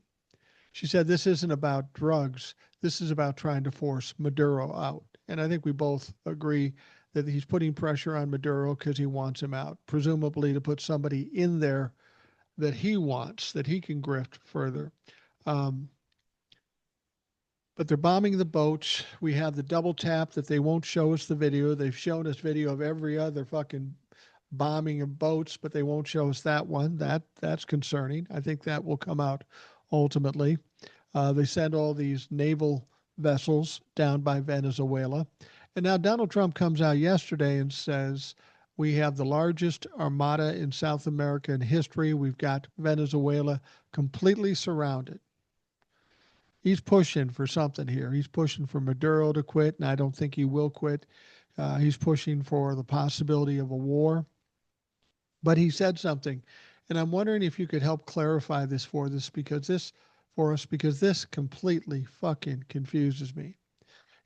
She said, "This isn't about drugs. This is about trying to force Maduro out." And I think we both agree that he's putting pressure on Maduro because he wants him out, presumably to put somebody in there that he wants, that he can grift further. Um, but they're bombing the boats. We have the double tap that they won't show us the video. They've shown us video of every other fucking bombing of boats, but they won't show us that one. That's concerning. I think that will come out ultimately. They send all these naval vessels down by Venezuela. And now Donald Trump comes out yesterday and says, we have the largest armada in South America in history. We've got Venezuela completely surrounded. He's pushing for something here. He's pushing for Maduro to quit, and I don't think he will quit. He's pushing for the possibility of a war. But he said something, and I'm wondering if you could help clarify this for us because this completely fucking confuses me.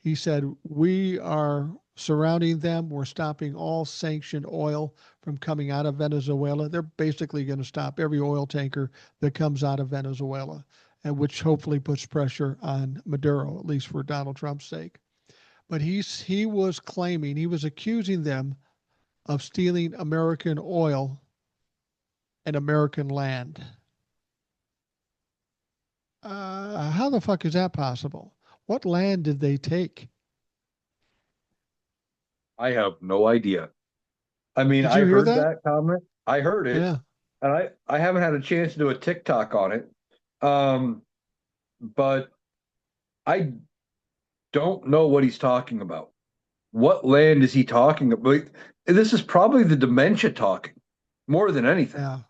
He said, "We are surrounding them. We're stopping all sanctioned oil from coming out of Venezuela." They're basically going to stop every oil tanker that comes out of Venezuela, and which hopefully puts pressure on Maduro, at least for Donald Trump's sake. But he was claiming, he was accusing them of stealing American oil and American land. How the fuck is that possible? What land did they take? I have no idea. I mean, Did I you hear heard that? that comment. I heard it, Yeah. and I haven't had a chance to do a TikTok on it. Um, but I don't know what he's talking about. What land is he talking about? This is probably the dementia talking more than anything. Yeah.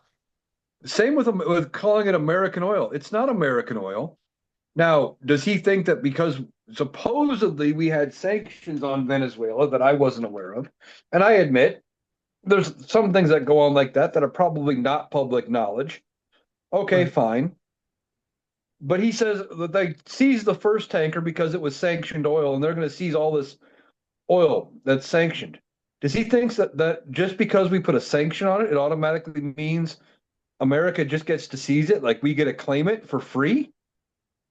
Same with calling it American oil. It's not American oil. Now, does he think that because supposedly we had sanctions on Venezuela that I wasn't aware of? And I admit there's some things that go on like that that are probably not public knowledge. Okay, Right. fine. But he says that they seized the first tanker because it was sanctioned oil, and they're going to seize all this oil that's sanctioned. Does he think that just because we put a sanction on it, it automatically means America just gets to seize it, like we get to claim it for free?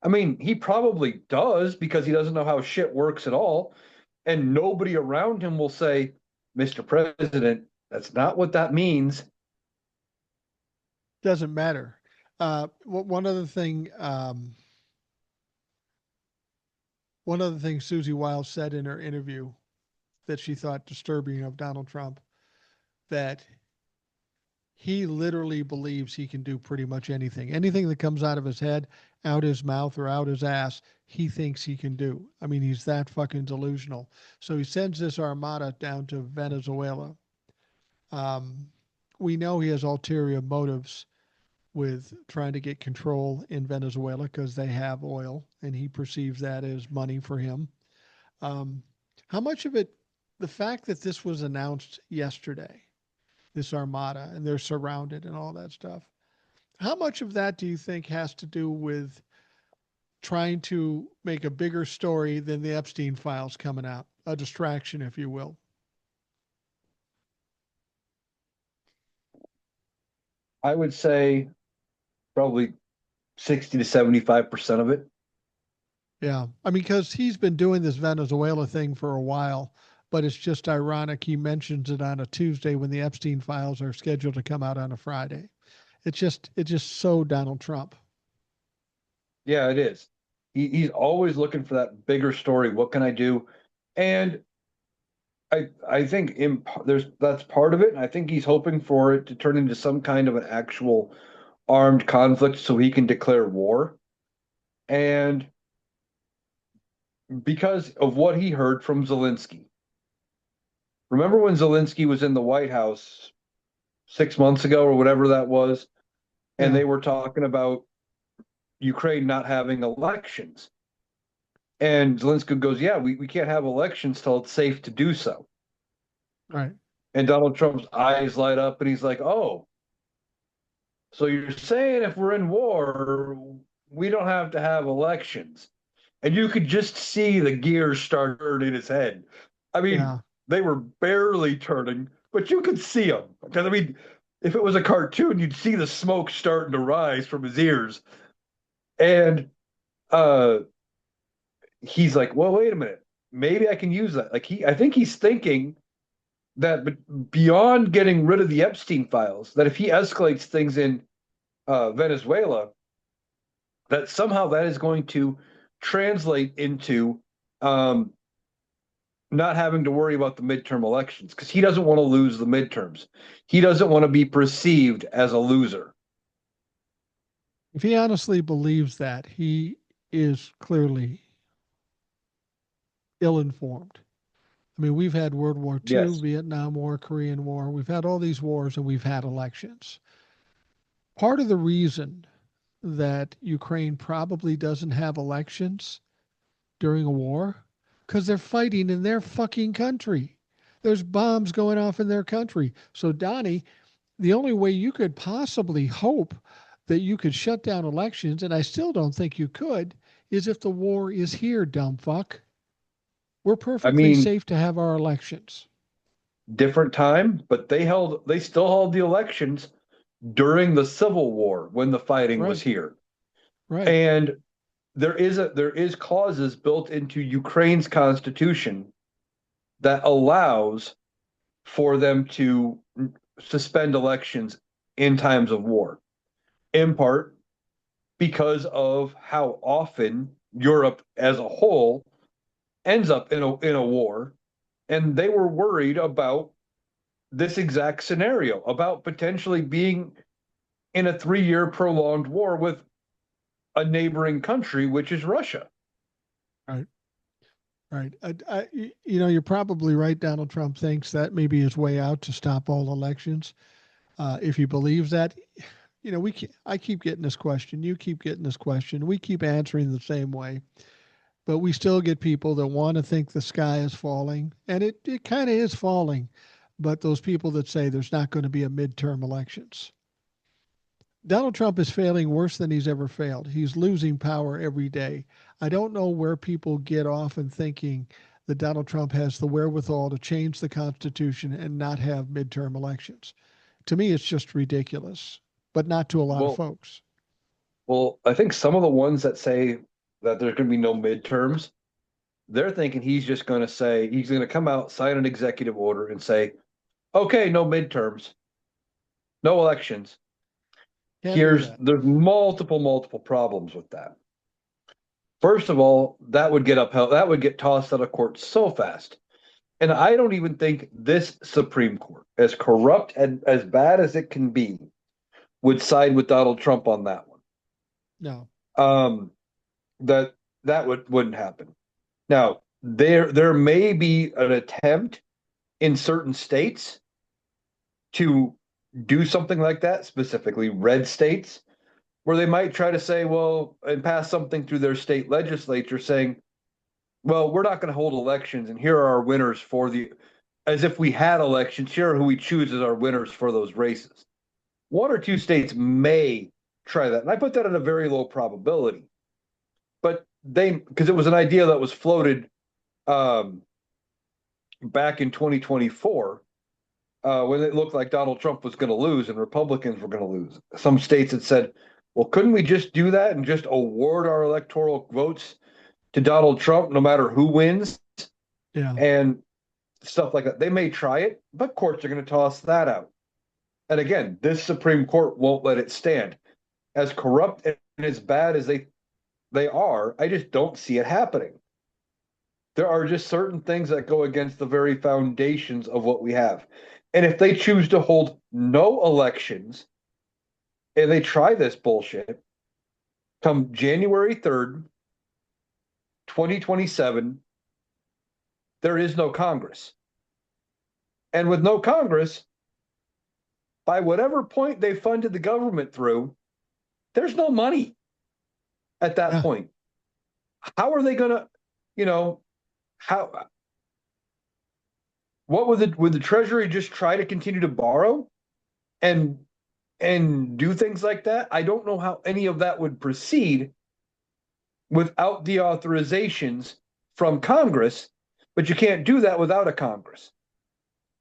I mean, he probably does because he doesn't know how shit works at all. And nobody around him will say, Mr. President, that's not what that means. Doesn't matter. One other thing, one other thing Susie Wiles said in her interview that she thought disturbing of Donald Trump, that he literally believes he can do pretty much anything. Anything that comes out of his head, out his mouth, or out his ass, he thinks he can do. I mean, he's that fucking delusional. So he sends this armada down to Venezuela. Um, we know he has ulterior motives with trying to get control in Venezuela because they have oil and he perceives that as money for him. Um, how much of it, the fact that this was announced yesterday, this armada, and they're surrounded and all that stuff, how much of that do you think has to do with trying to make a bigger story than the Epstein files coming out? A distraction, if you will. I would say probably 60 to 75% of it. Yeah. I mean, because he's been doing this Venezuela thing for a while, but it's just ironic he mentions it on a Tuesday when the Epstein files are scheduled to come out on a Friday. It's just so Donald Trump. Yeah, it is. He's always looking for that bigger story. What can I do? And I think there's that's part of it. And I think he's hoping for it to turn into some kind of an actual armed conflict so he can declare war. And because of what he heard from Zelensky. Remember when Zelensky was in the White House 6 months ago or whatever that was? and Yeah. they were talking about Ukraine not having elections. And Zelensky goes, yeah, we can't have elections till it's safe to do so. Right. And Donald Trump's eyes light up and he's like, oh, so you're saying if we're in war, we don't have to have elections. And you could just see the gears start turning in his head. I mean, Yeah. they were barely turning, but you could see them. Because, I mean, if it was a cartoon, you'd see the smoke starting to rise from his ears. And uh, he's like, well, wait a minute. Maybe I can use that. I think he's thinking that beyond getting rid of the Epstein files, that if he escalates things in Venezuela, that somehow that is going to translate into um, not having to worry about the midterm elections because he doesn't want to lose the midterms. He doesn't want to be perceived as a loser. If he honestly believes that, he is clearly ill informed. I mean, we've had World War II, Yes. Vietnam War, Korean War. We've had all these wars and we've had elections. Part of the reason that Ukraine probably doesn't have elections during a war because they're fighting in their fucking country. There's bombs going off in their country. So, Donnie, the only way you could possibly hope that you could shut down elections, and I still don't think you could, is if the war is here, dumb fuck. We're I perfectly mean, safe to have our elections. different time, but they still held the elections during the Civil War when the fighting was Right, here. right. And there is clauses built into Ukraine's constitution that allows for them to suspend elections in times of war, in part because of how often Europe as a whole ends up in a war. And they were worried about this exact scenario, about potentially being in a 3 year prolonged war with a neighboring country, which is Russia. Right. Right. You're probably right. Donald Trump thinks that may be his way out to stop all elections. If he believes that, I keep getting this question. You keep getting this question. We keep answering the same way, but we still get people that want to think the sky is falling, and it kind of is falling. But those people that say there's not going to be a midterm elections. Donald Trump is failing worse than he's ever failed. He's losing power every day. I don't know where people get off in thinking that Donald Trump has the wherewithal to change the Constitution and not have midterm elections. To me, it's just ridiculous, but not to a lot of Well, folks. I think some of the ones that say that there's going to be no midterms, they're thinking he's just going to say he's going to come out, sign an executive order, and say, "Okay, no midterms, no elections." Can't do that. There's multiple problems with that. First of all, that would get upheld, that would get tossed out of court so fast. And I don't even think this Supreme Court, as corrupt and as bad as it can be, would side with Donald Trump on that one. No. Um, that wouldn't happen. Now, there may be an attempt in certain states to do something like that, specifically red states, where they might try to say, well, and pass something through their state legislature saying, well, we're not going to hold elections, and here are our winners for the, as if we had elections, here are who we choose as our winners for those races. One or two states may try that, and I put that at a very low probability. But because it was an idea that was floated um, back in 2024 when it looked like Donald Trump was going to lose and Republicans were going to lose. Some states had said, well, couldn't we just do that and just award our electoral votes to Donald Trump no matter who wins Yeah. and stuff like that? They may try it, but courts are going to toss that out. And again, this Supreme Court won't let it stand. As corrupt and as bad as they are, I just don't see it happening. There are just certain things that go against the very foundations of what we have. And if they choose to hold no elections and they try this bullshit, come January 3rd, 2027, there is no Congress. And with no Congress, by whatever point they funded the government through, There's no money at that Yeah. point. How are they going to, you know, how, what would the Treasury just try to continue to borrow and do things like that? I don't know how any of that would proceed without the authorizations from Congress, but you can't do that without a Congress.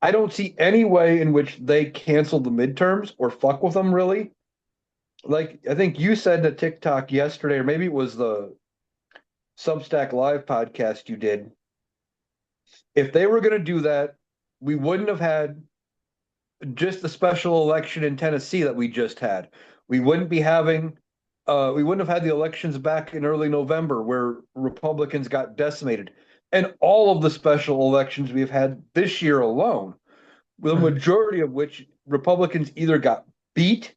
I don't see any way in which they cancel the midterms or fuck with them really. Like I think you said to TikTok yesterday, or maybe it was the Substack Live podcast you did. If they were going to do that, we wouldn't have had just the special election in Tennessee that we just had. We wouldn't be having we wouldn't have had the elections back in early November where Republicans got decimated. And all of the special elections we've had this year alone, the Right. majority of which Republicans either got beat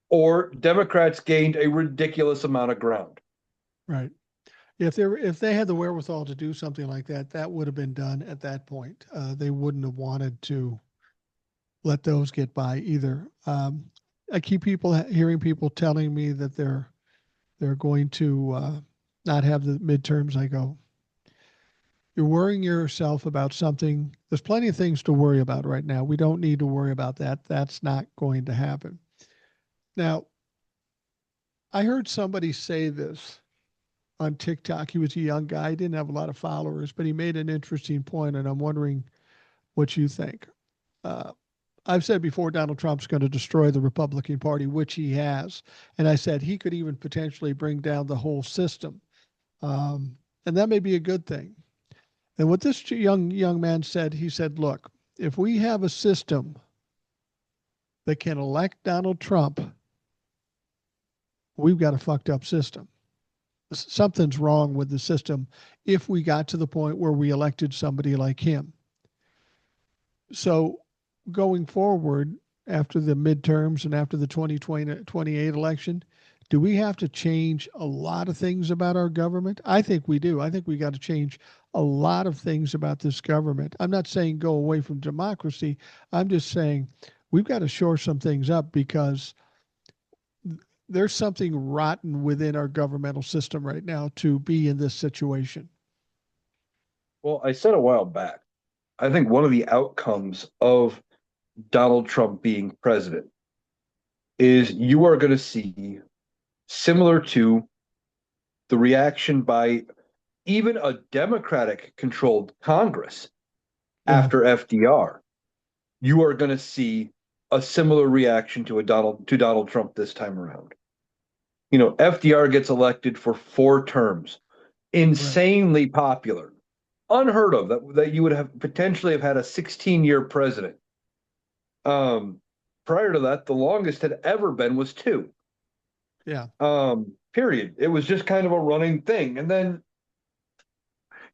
or Democrats gained a ridiculous amount of ground. Right. If they had the wherewithal to do something like that, that would have been done at that point. They wouldn't have wanted to let those get by either. I keep hearing people telling me that they're going to not have the midterms. I go, you're worrying yourself about something. There's plenty of things to worry about right now. We don't need to worry about that. That's not going to happen. Now, I heard somebody say this on TikTok. He was a young guy, didn't have a lot of followers, but he made an interesting point, and I'm wondering what you think. Uh, I've said before Donald Trump's going to destroy the Republican Party, which he has. And I said he could even potentially bring down the whole system. And that may be a good thing. And what this young man said, he said, look, if we have a system that can elect Donald Trump, we've got a fucked up system. Something's wrong with the system if we got to the point where we elected somebody like him. So going forward after the midterms and after the 2028 election, do we have to change a lot of things about our government? I think we do. I think we got to change a lot of things about this government. I'm not saying go away from democracy. I'm just saying we've got to shore some things up because there's something rotten within our governmental system right now to be in this situation. Well, I said a while back, I think one of the outcomes of Donald Trump being president is you are going to see, similar to the reaction by even a Democratic controlled Congress Yeah. after FDR, you are going to see a similar reaction to Donald Trump this time around. You know, FDR gets elected for 4 terms, Right. insanely popular, unheard of that you would have potentially have had a 16-year president. Prior to that, the longest had ever been was 2. Yeah. Period. It was just kind of a running thing. And then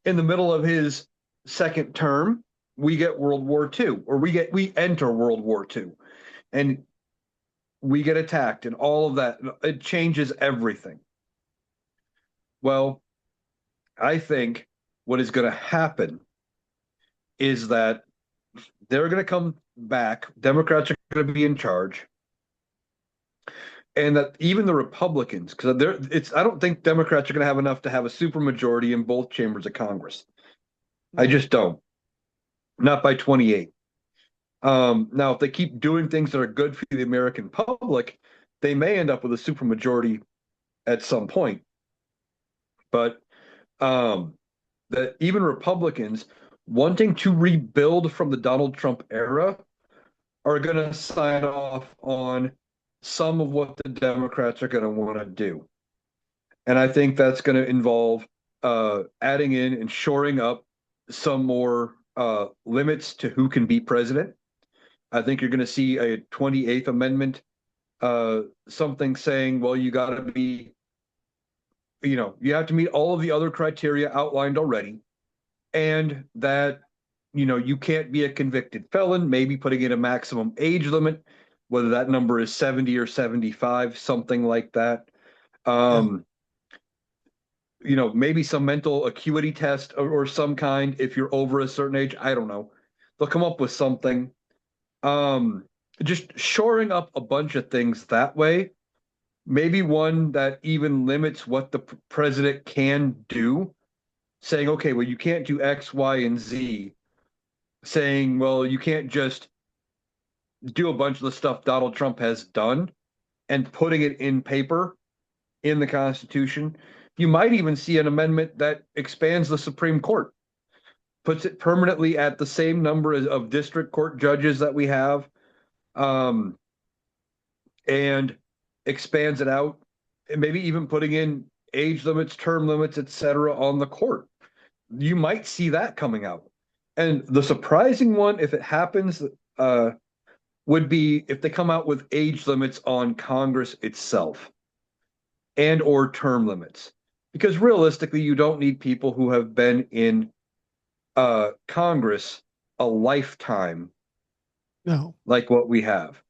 in the middle of his second term, we get World War II, or we enter World War II, and we get attacked and all of that. It changes everything. Well, I think what is going to happen is that they're going to come back. Democrats are going to be in charge, and that even the Republicans, because I don't think Democrats are going to have enough to have a supermajority in both chambers of Congress. I No. just don't. Not by 28. Now, if they keep doing things that are good for the American public, they may end up with a supermajority at some point. But that even Republicans wanting to rebuild from the Donald Trump era are going to sign off on some of what the Democrats are going to want to do. And I think that's going to involve adding in and shoring up some more limits to who can be president. I think you're going to see a 28th Amendment, something saying, well, you got to be, you have to meet all of the other criteria outlined already, and that, you can't be a convicted felon, maybe putting in a maximum age limit, whether that number is 70 or 75, something like that. Yeah. Maybe some mental acuity test or some kind if you're over a certain age. I don't know. They'll come up with something. Um, just shoring up a bunch of things that way maybe one that even limits what the president can do, saying, okay, well, you can't do X, Y, and Z, saying, well, you can't just do a bunch of the stuff Donald Trump has done and putting it in paper in the Constitution. You might even see an amendment that expands the Supreme Court, puts it permanently at the same number of district court judges that we have, um, and expands it out, and maybe even putting in age limits, term limits, etc., on the court. You might see that coming out. And the surprising one, if it happens, would be if they come out with age limits on Congress itself and or term limits. Because realistically, you don't need people who have been in Congress a lifetime No. like what we have.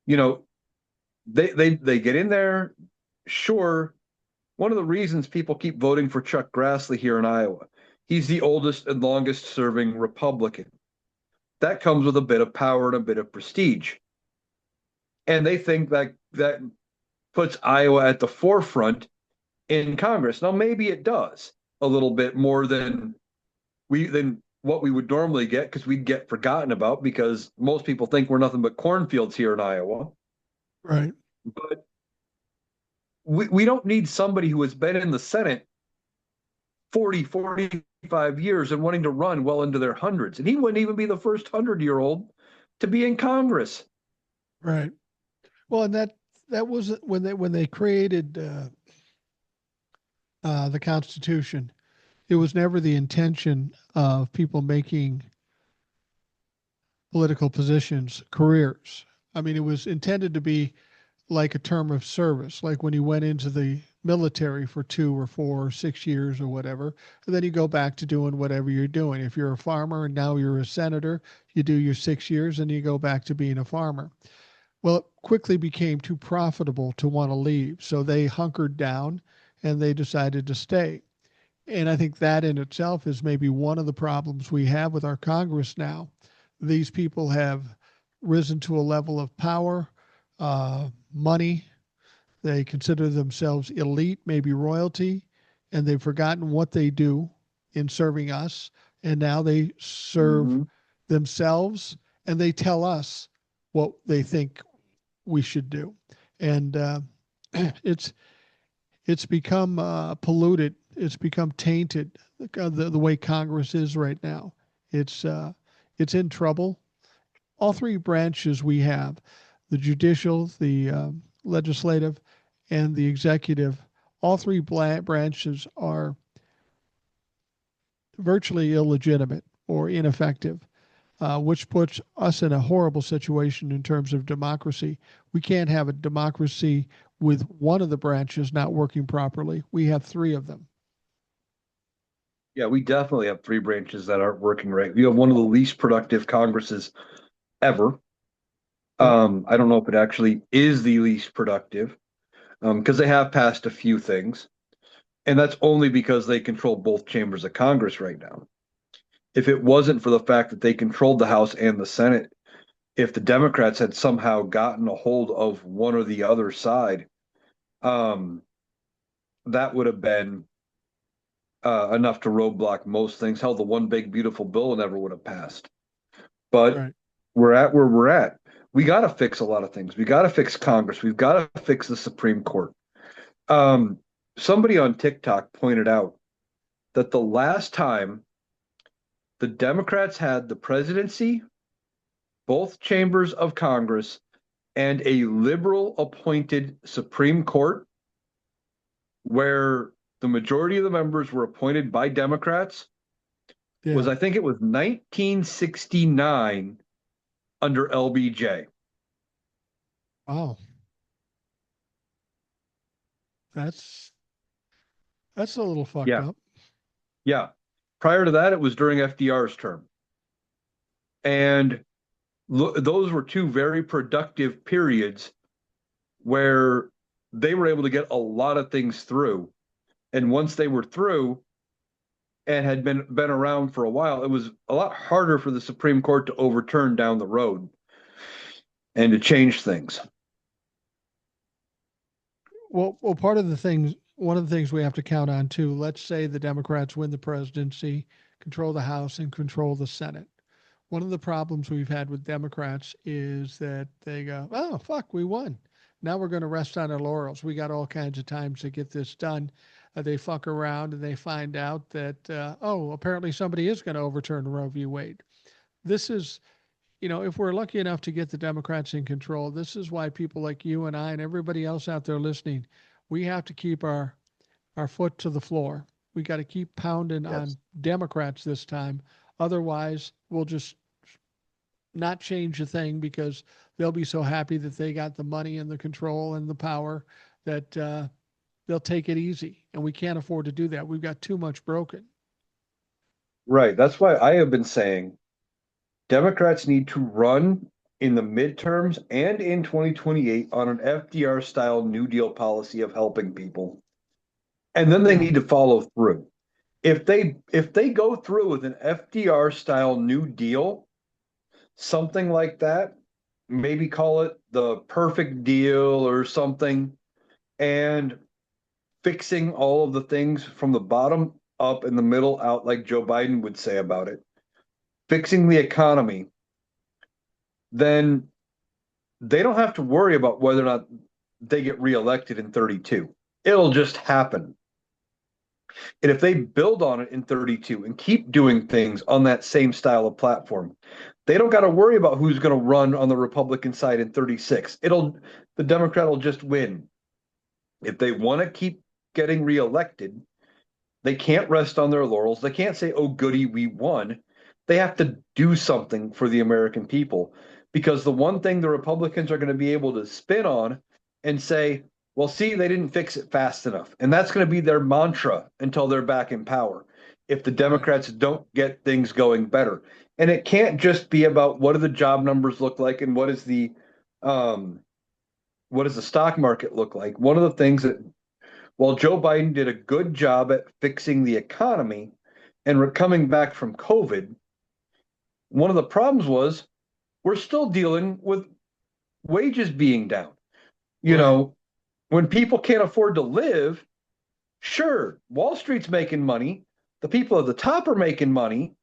You know, they get in there, sure. One of the reasons people keep voting for Chuck Grassley here in Iowa, he's the oldest and longest serving Republican. That comes with a bit of power and a bit of prestige. And they think that that puts Iowa at the forefront in Congress. Now, maybe it does a little bit more than what we would normally get, because we'd get forgotten about because most people think we're nothing but cornfields here in Iowa. Right. But we don't need somebody who has been in the Senate 45 years and wanting to run well into their hundreds. And he wouldn't even be the first 100-year-old to be in Congress. Right. Well, and that was when they created the Constitution. It was never the intention of people making political positions careers. I mean, it was intended to be like a term of service, like when you went into the military for 2 or 4 or 6 years or whatever, and then you go back to doing whatever you're doing. If you're a farmer and now you're a senator, you do your 6 years and you go back to being a farmer. Well, it quickly became too profitable to want to leave. So they hunkered down and they decided to stay. And I think that in itself is maybe one of the problems we have with our Congress now. These people have risen to a level of power, money. They consider themselves elite, maybe royalty, and they've forgotten what they do in serving us. And now they serve Mm-hmm. themselves and they tell us what they think we should do. And it's it's become polluted. It's become tainted. The way Congress is right now. It's in trouble. All three branches we have, the judicial, the legislative, and the executive, all three branches are virtually illegitimate or ineffective, which puts us in a horrible situation in terms of democracy. We can't have a democracy with one of the branches not working properly. We have three of them. Yeah, we definitely have three branches that aren't working right. We have one of the least productive Congresses ever. Yep. I don't know if it actually is the least productive, because they have passed a few things, and that's only because they control both chambers of Congress right now. If it wasn't for the fact that they controlled the House and the Senate, if the Democrats had somehow gotten a hold of one or the other side, um, that would have been enough to roadblock most things. Hell, the one big beautiful bill never would have passed. But Right. we're at where we're at. We got to fix a lot of things. We got to fix Congress. We've got to fix the Supreme Court. Somebody on TikTok pointed out that the last time the Democrats had the presidency, both chambers of Congress, and a liberal appointed Supreme Court where the majority of the members were appointed by Democrats was, Yeah. I think it was 1969 under LBJ. Wow. That's that's a little fucked Yeah, up. yeah. Prior to that, it was during FDR's term. And those were two very productive periods where they were able to get a lot of things through. And once they were through and had been around for a while, it was a lot harder for the Supreme Court to overturn down the road and to change things. Well, one of the things we have to count on too. Let's say the Democrats win the presidency, control the House, and control the Senate. One of the problems we've had with Democrats is that they go, "Oh fuck, we won. Now we're going to rest on our laurels. We got all kinds of time to get this done." They fuck around and they find out that oh, apparently somebody is going to overturn Roe v. Wade. This is, if we're lucky enough to get the Democrats in control, this is why people like you and I and everybody else out there listening, we have to keep our foot to the floor. We got to keep pounding on Yes. Democrats this time. Otherwise, we'll just not change a thing because they'll be so happy that they got the money and the control and the power that they'll take it easy. And we can't afford to do that. We've got too much broken. Right. That's why I have been saying Democrats need to run in the midterms and in 2028 on an FDR style New Deal policy of helping people. And then they Yeah. need to follow through. If they go through with an FDR style New Deal, something like that, maybe call it the perfect deal or something, and fixing all of the things from the bottom up and the middle out, like Joe Biden would say about it, fixing the economy, then they don't have to worry about whether or not they get reelected in 32. It'll just happen. And if they build on it in 32 and keep doing things on that same style of platform, they don't got to worry about who's going to run on the Republican side in 36. The Democrat will just win. If they want to keep getting reelected, they can't rest on their laurels. They can't say, "Oh, goody, we won." They have to do something for the American people, because the one thing the Republicans are going to be able to spin on and say, "Well, see, they didn't fix it fast enough." And that's going to be their mantra until they're back in power, if the Right. Democrats don't get things going better. And it can't just be about what do the job numbers look like and um, what does the stock market look like. One of the things that, while Joe Biden did a good job at fixing the economy and coming back from COVID, one of the problems was we're still dealing with wages being down. You Right. know, when people can't afford to live, sure, Wall Street's making money, the people at the top are making money,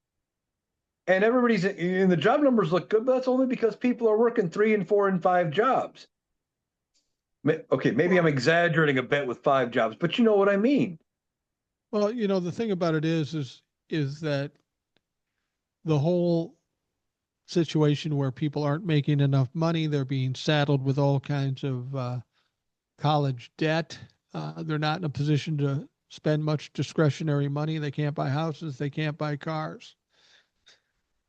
and everybody's in the job numbers look good, but that's only because people are working 3 and 4 and 5 jobs. Okay, maybe I'm Well, exaggerating a bit with 5 jobs, but you know what I mean. well, the thing about it is that the whole situation where people aren't making enough money, they're being saddled with all kinds of college debt. They're not in a position to spend much discretionary money. They can't buy houses. They can't buy cars.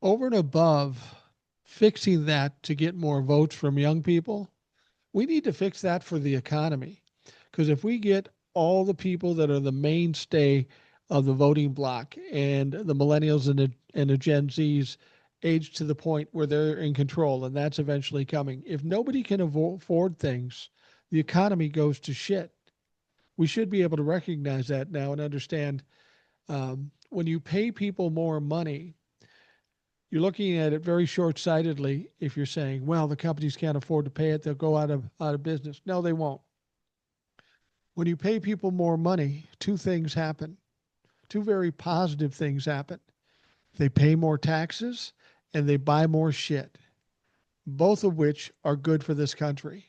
Over and above fixing that to get more votes from young people, we need to fix that for the economy. Because if we get all the people that are the mainstay of the voting bloc and the millennials and the Gen Zs aged to the point where they're in control, and that's eventually coming, if nobody can afford things, the economy goes to shit. We should be able to recognize that now and understand when you pay people more money, you're looking at it very short-sightedly if you're saying, well, the companies can't afford to pay it, they'll go out of business. No, they won't. When you pay people more money, two things happen. Two very positive things happen. They pay more taxes and they buy more shit, both of which are good for this country.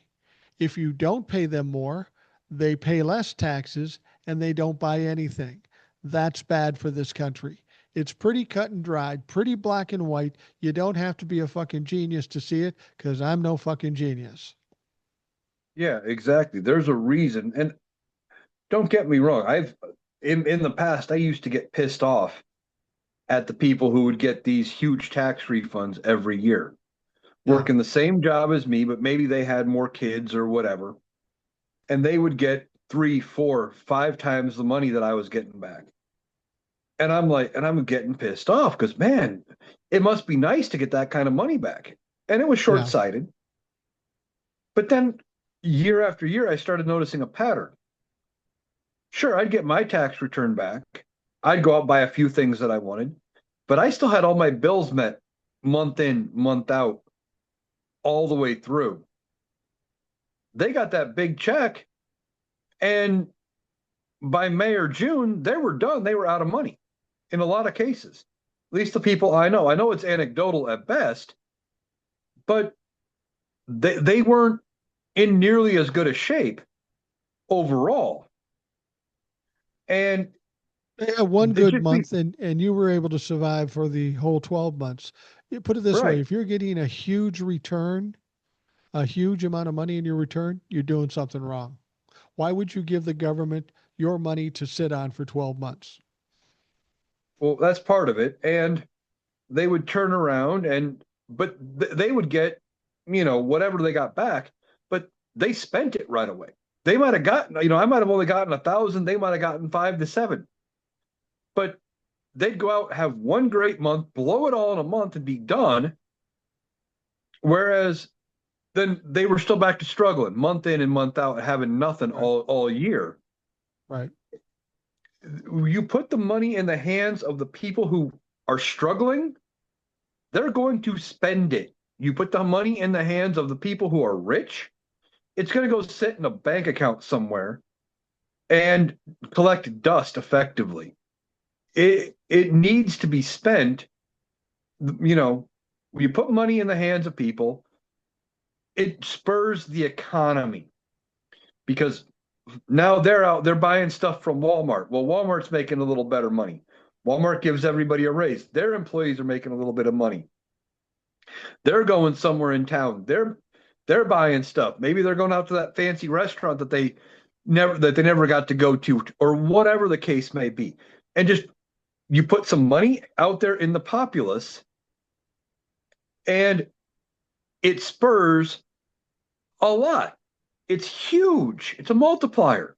If you don't pay them more, they pay less taxes and they don't buy anything. That's bad for this country. It's pretty cut and dried, pretty black and white. You don't have to be a fucking genius to see it because I'm no fucking genius. Yeah, exactly. There's a reason. And don't get me wrong, in the past I used to get pissed off at the people who would get these huge tax refunds every year, Yeah. working the same job as me, but maybe they had more kids or whatever, and they would get 3, 4, 5 times the money that I was getting back. And I'm like, and I'm getting pissed off because, man, it must be nice to get that kind of money back. And it was Yeah. short-sighted. But then year after year, I started noticing a pattern. Sure, I'd get my tax return back. I'd go out buy a few things that I wanted, but I still had all my bills met month in, month out, all the way through. They got that big check, And by May or June, they were done. They were out of money in a lot of cases. At least the people I know. I know it's anecdotal at best, but they weren't in nearly as good a shape overall. And They had one they good just be month, and you were able to survive for the whole 12 months. You put it this way: right. if you're getting a huge return, a huge amount of money in your return, you're doing something wrong. Why would you give the government your money to sit on for 12 months? Well, that's part of it. And they would turn around but they would get, whatever they got back, but they spent it right away. They might have gotten, I might have only gotten 1,000. They might have gotten 5 to 7, but they'd go out, have one great month, blow it all in a month and be done. Whereas then they were still back to struggling month in and month out, having nothing Right. all year. Right. You put the money in the hands of the people who are struggling, they're going to spend it. You put the money in the hands of the people who are rich, it's going to go sit in a bank account somewhere and collect dust effectively. It needs to be spent. You know, you put money in the hands of people, it spurs the economy because now they're buying stuff from Walmart. Well, Walmart's making a little better money. Walmart gives everybody a raise. Their employees are making a little bit of money. They're going somewhere in town. They're buying stuff. Maybe they're going out to that fancy restaurant that they never got to go to, or whatever the case may be. And just you put some money out there in the populace, and it spurs a lot. It's huge. It's a multiplier.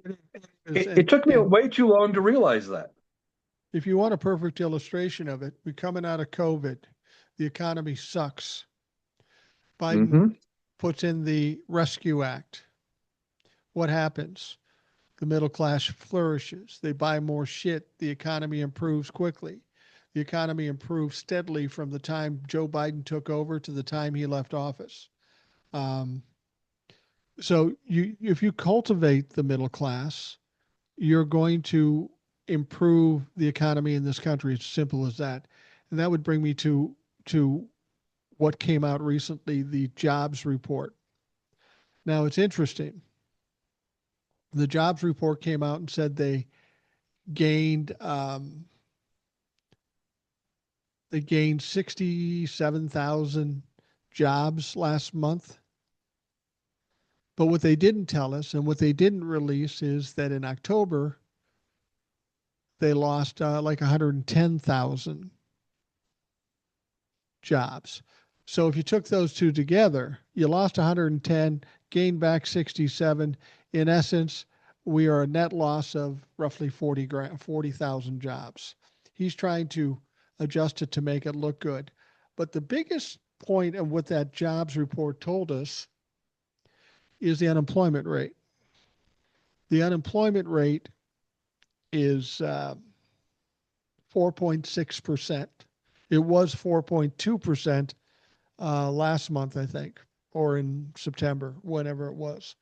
It is. It took me And way too long to realize that. if you want a perfect illustration of it, we're coming out of COVID. The economy sucks. Biden Mm-hmm. puts in the Rescue Act. What happens? The middle class flourishes. They buy more shit. The economy improves quickly. The economy improved steadily from the time Joe Biden took over to the time he left office. Um, so if you cultivate the middle class, you're going to improve the economy in this country. It's simple as that. And that would bring me to what came out recently, the jobs report. Now it's interesting. The jobs report came out and said gained they gained 67,000 jobs last month. But what they didn't tell us and what they didn't release is that in October, they lost like 110,000 jobs. So if you took those two together, you lost 110, gained back 67. In essence, we are a net loss of roughly 40,000 jobs. He's trying to adjust it to make it look good. But the biggest point of what that jobs report told us is the unemployment rate. The unemployment rate is 4.6%. It was 4.2% last month, I think, or in September, whenever it was.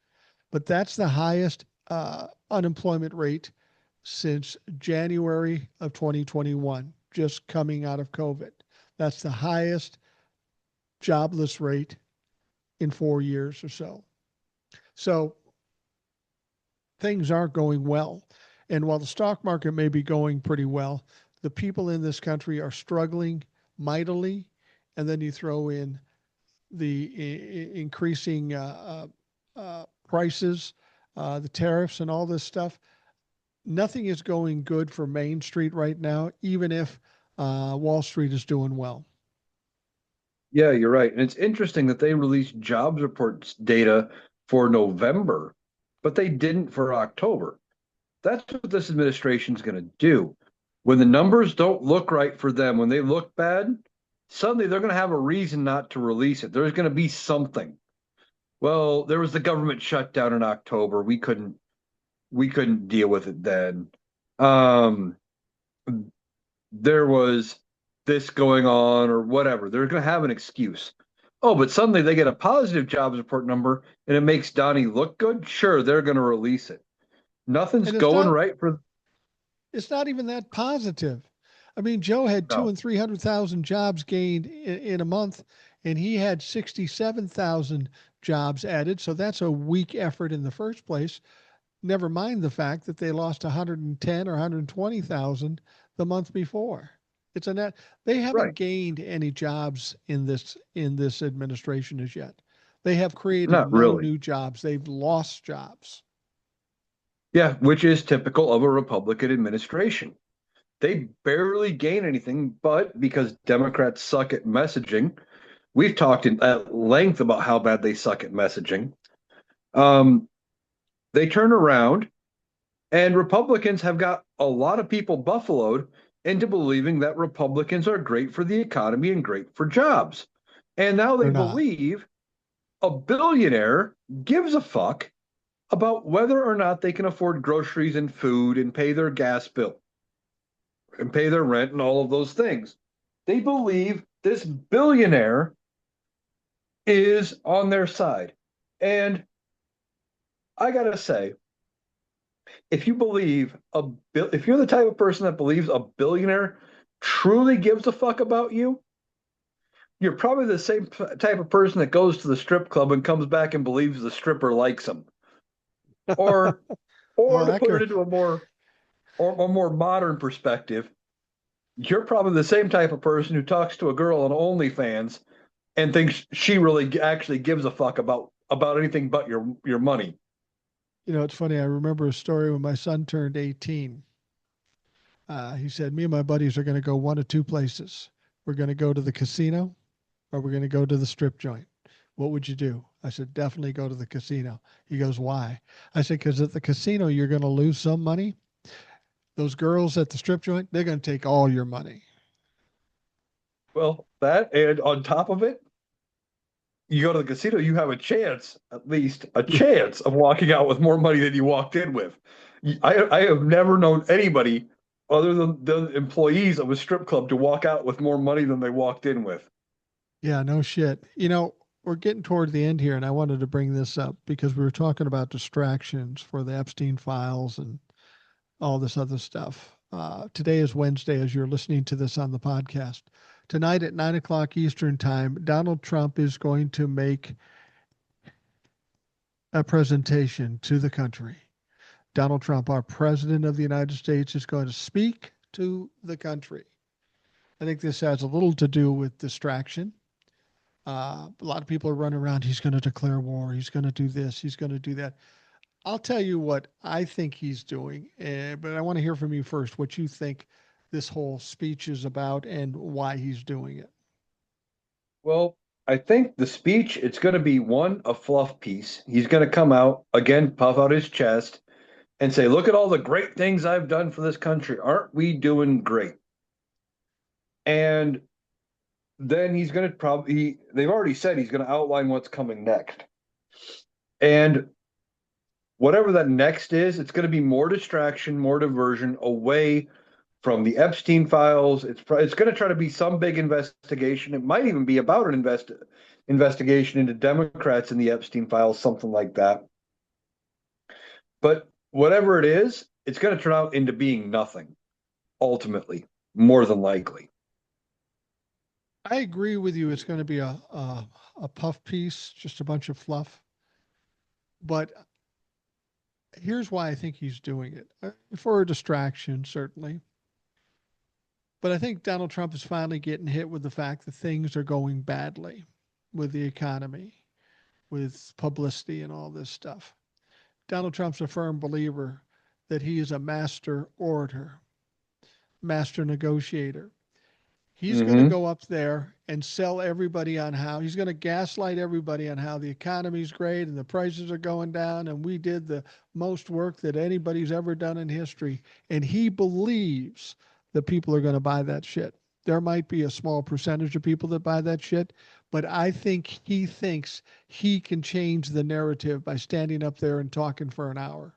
But that's the highest unemployment rate since January of 2021, just coming out of COVID. That's the highest jobless rate in 4 years or so. So things aren't going well. And while the stock market may be going pretty well, the people in this country are struggling mightily. And then you throw in the increasing prices, the tariffs, and all this stuff. Nothing is going good for Main Street right now, even if Wall Street is doing well. Yeah, you're right. And it's interesting that they released jobs reports data for November, but they didn't for October. That's what this administration's going to do. When the numbers don't look right for them, when they look bad, suddenly they're going to have a reason not to release it. There's going to be something. Well, there was the government shutdown in October. We couldn't deal with it then. Um, there was this going on or whatever. They're going to have an excuse. Oh, but suddenly they get a positive jobs report number and it makes Donnie look good. Sure, they're going to release it. Nothing's And it's going not right for. it's not even that positive. I mean, Joe had two No, and 300,000 jobs gained in a month, and he had 67,000 jobs added. So that's a weak effort in the first place. Never mind the fact that they lost 110 or 120,000 the month before. It's a net. They right. haven't gained any jobs in this administration as yet. They have created Not no really. new jobs. They've lost jobs. Yeah, which is typical of a Republican administration. They barely gain anything, but because Democrats suck at messaging, we've talked at length about how bad they suck at messaging. Um, they turn around, and Republicans have got a lot of people buffaloed into believing that Republicans are great for the economy and great for jobs. And now they They're not. believe a billionaire gives a fuck about whether or not they can afford groceries and food and pay their gas bill and pay their rent and all of those things. They believe this billionaire is on their side. And I got to say, if you believe if you're the type of person that believes a billionaire truly gives a fuck about you, you're probably the same type of person that goes to the strip club and comes back and believes the stripper likes him. Or Well, to put it into a more modern perspective, you're probably the same type of person who talks to a girl on OnlyFans and thinks she really actually gives a fuck about anything but your money. it's funny. I remember a story when my son turned 18. He said, "Me and my buddies are going to go one of two places. We're going to go to the casino or we're going to go to the strip joint. What would you do?" I said, "Definitely go to the casino." He goes, "Why?" I said, "Because at the casino, you're going to lose some money. Those girls at the strip joint, they're going to take all your money." Well, that and on top of it, you go to the casino, you have a chance, at least a Yeah. chance of walking out with more money than you walked in with. I have never known anybody other than the employees of a strip club to walk out with more money than they walked in with. Yeah, no shit. We're getting toward the end here, and I wanted to bring this up because we were talking about distractions for the Epstein files and all this other stuff. Today is Wednesday as you're listening to this on the podcast. Tonight at 9 o'clock Eastern Time, Donald Trump is going to make a presentation to the country. Donald Trump, our president of the United States, is going to speak to the country. I think this has a little to do with distraction. A lot of people are running around. He's going to declare war. He's going to do this. He's going to do that. I'll tell you what I think he's doing, but I want to hear from you first what you think this whole speech is about and why he's doing it. Well, I think the speech, it's going to be one, a fluff piece. He's going to come out again, puff out his chest, and say, "Look at all the great things I've done for this country. Aren't we doing great?" And then he's going to they've already said he's going to outline what's coming next. And whatever that next is, it's going to be more distraction, more diversion away from the Epstein files. It's going to try to be some big investigation. It might even be about an investigation into Democrats in the Epstein files, something like that. But whatever it is, it's going to turn out into being nothing, ultimately, more than likely. I agree with you. It's going to be a puff piece, just a bunch of fluff. But here's why I think he's doing it for a distraction, certainly. But I think Donald Trump is finally getting hit with the fact that things are going badly with the economy, with publicity and all this stuff. Donald Trump's a firm believer that he is a master orator, master negotiator. He's going to Mm-hmm. go up there and sell everybody on how he's going to gaslight everybody on how the economy's great and the prices are going down and we did the most work that anybody's ever done in history. And he believes that people are going to buy that shit. There might be a small percentage of people that buy that shit, but I think he thinks he can change the narrative by standing up there and talking for an hour.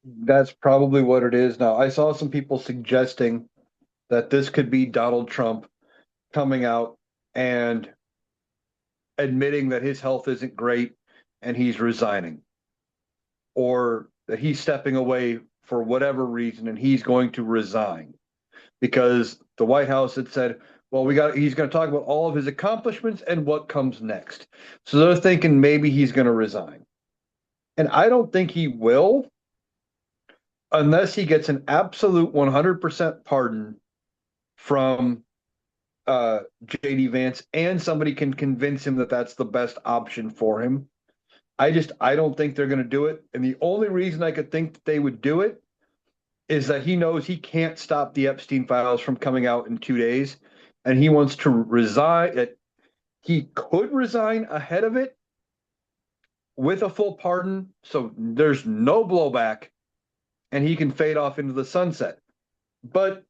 That's probably what it is now. I saw some people suggesting that this could be Donald Trump coming out and admitting that his health isn't great and he's resigning, or that he's stepping away for whatever reason and he's going to resign because the White House had said, well, he's going to talk about all of his accomplishments and what comes next. So they're thinking maybe he's going to resign. And I don't think he will unless he gets an absolute 100% pardon from JD Vance and somebody can convince him that that's the best option for him. I don't think they're going to do it. And the only reason I could think that they would do it is that he knows he can't stop the Epstein files from coming out in 2 days. And he wants to resign. He could resign ahead of it with a full pardon. So there's no blowback and he can fade off into the sunset. But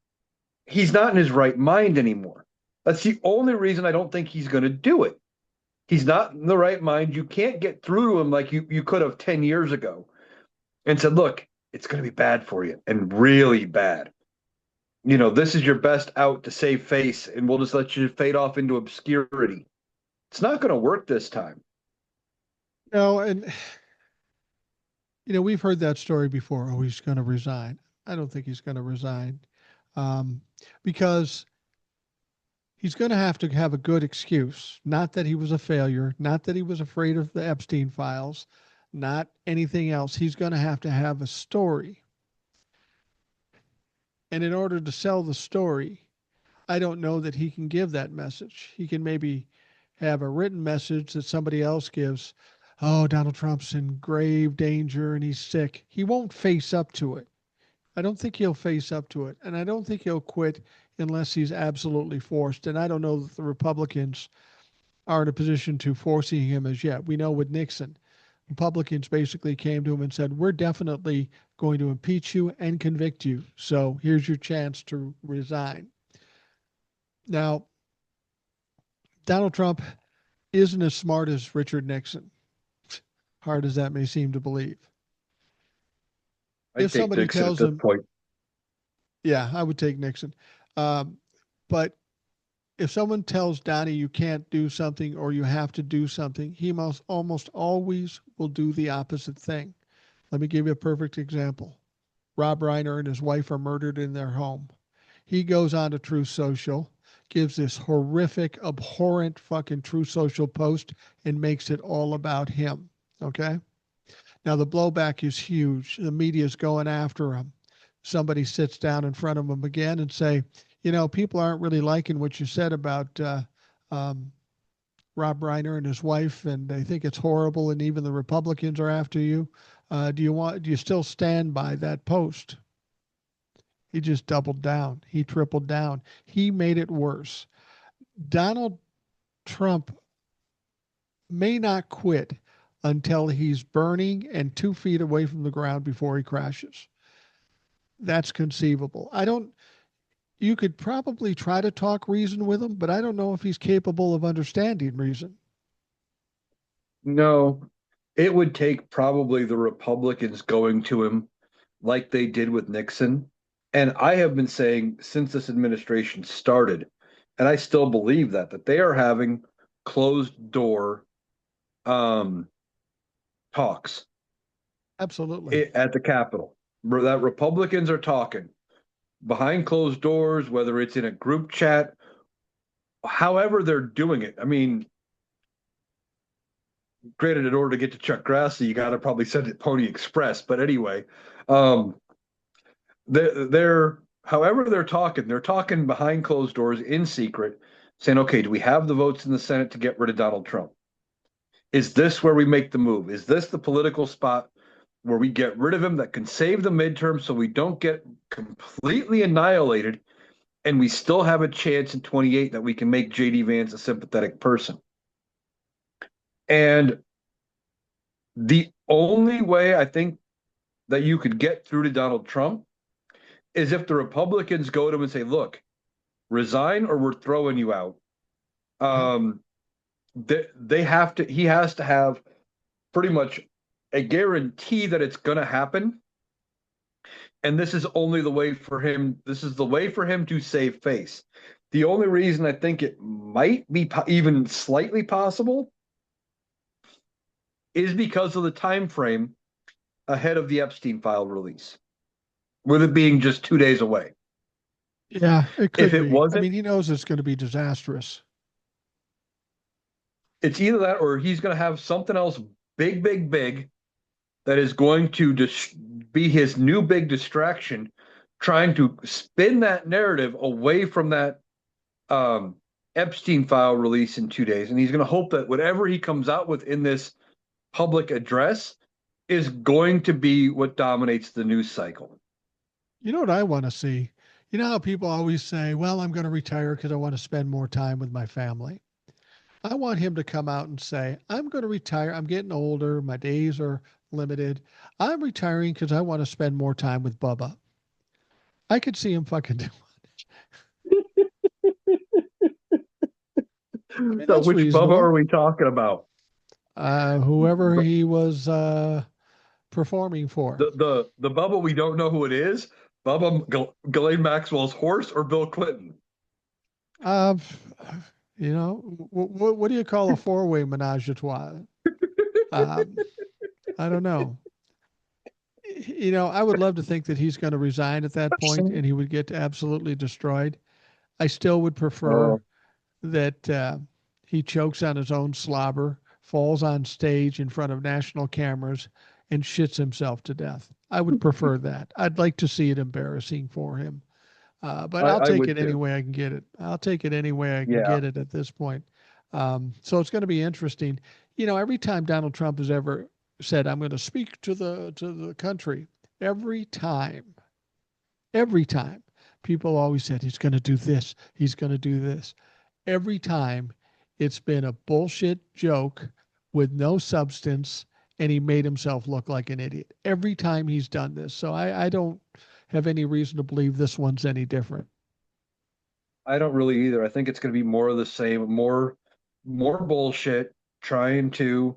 he's not in his right mind anymore. That's the only reason I don't think he's going to do it. He's not in the right mind. You can't get through to him like you could have 10 years ago and said, look, it's going to be bad for you and really bad. You know, this is your best out to save face and we'll just let you fade off into obscurity. It's not going to work this time. No, and we've heard that story before. Oh, he's going to resign. I don't think he's going to resign because he's going to have a good excuse. Not that he was a failure, not that he was afraid of the Epstein files, not anything else. He's going to have a story. And in order to sell the story, I don't know that he can give that message. He can maybe have a written message that somebody else gives. Oh, Donald Trump's in grave danger and he's sick. He won't face up to it. I don't think he'll face up to it. And I don't think he'll quit unless he's absolutely forced. And I don't know that the Republicans are in a position to forcing him as yet. We know with Nixon, Republicans basically came to him and said, we're definitely going to impeach you and convict you. So here's your chance to resign. Now, Donald Trump isn't as smart as Richard Nixon, hard as that may seem to believe. I'd take Nixon at this point. Yeah, I would take Nixon. But if someone tells Donnie you can't do something or you have to do something, he must almost always will do the opposite thing. Let me give you a perfect example. Rob Reiner and his wife are murdered in their home. He goes on to Truth Social, gives this horrific, abhorrent fucking Truth Social post and makes it all about him. Okay? Now the blowback is huge. The media's going after him. Somebody sits down in front of him again and say, people aren't really liking what you said about Rob Reiner and his wife, and they think it's horrible, and even the Republicans are after you. Do you still stand by that post? He just doubled down. He tripled down. He made it worse. Donald Trump may not quit until he's burning and 2 feet away from the ground before he crashes. That's conceivable. You could probably try to talk reason with him, but I don't know if he's capable of understanding reason. No, it would take probably the Republicans going to him like they did with Nixon. And I have been saying since this administration started, and I still believe that they are having closed door talks. Absolutely. At the Capitol. That Republicans are talking behind closed doors, whether it's in a group chat, however they're doing it. I mean, granted, in order to get to Chuck Grassley, you got to probably send it Pony Express. But anyway, they're however they're talking behind closed doors in secret, saying, okay, do we have the votes in the Senate to get rid of Donald Trump? Is this where we make the move? Is this the political spot where we get rid of him that can save the midterm so we don't get completely annihilated and we still have a chance in 28 that we can make JD Vance a sympathetic person? And the only way I think that you could get through to Donald Trump is if the Republicans go to him and say, look, resign or we're throwing you out. He has to have pretty much a guarantee that it's going to happen. And this is the way for him to save face. The only reason I think it might be even slightly possible is because of the time frame ahead of the Epstein file release, with it being just 2 days away. Yeah, it If could it be. I wasn't, mean, he knows it's going to be disastrous. it's either that or he's going to have something else big, big, big that is going to be his new big distraction, trying to spin that narrative away from that Epstein file release in 2 days. And he's going to hope that whatever he comes out with in this public address is going to be what dominates the news cycle. You know what I want to see? You know how people always say, well, I'm going to retire because I want to spend more time with my family. I want him to come out and say, I'm going to retire. I'm getting older. My days are limited. I'm retiring because I want to spend more time with Bubba. I could see him fucking do. I mean, So that's which Bubba reasonable. are we talking about? Whoever he was performing for. The Bubba we don't know who it is? Bubba Ghislaine Maxwell's horse or Bill Clinton? Uh, what do you call a four-way menage a trois? Um, I don't know. I would love to think that he's going to resign at that point and he would get absolutely destroyed. I still would prefer Oh, that he chokes on his own slobber, falls on stage in front of national cameras, and shits himself to death. I would prefer that. I'd like to see it embarrassing for him. But I'll I take it would any too. way I can get it. I'll take it any way I can Yeah. get it at this point. So it's going to be interesting. Every time Donald Trump has ever said, "I'm going to speak to the country," every time, people always said he's going to do this, he's going to do this. Every time, it's been a bullshit joke with no substance, and he made himself look like an idiot every time he's done this. So I don't have any reason to believe this one's any different. I don't really either. I think it's going to be more of the same, more bullshit, trying to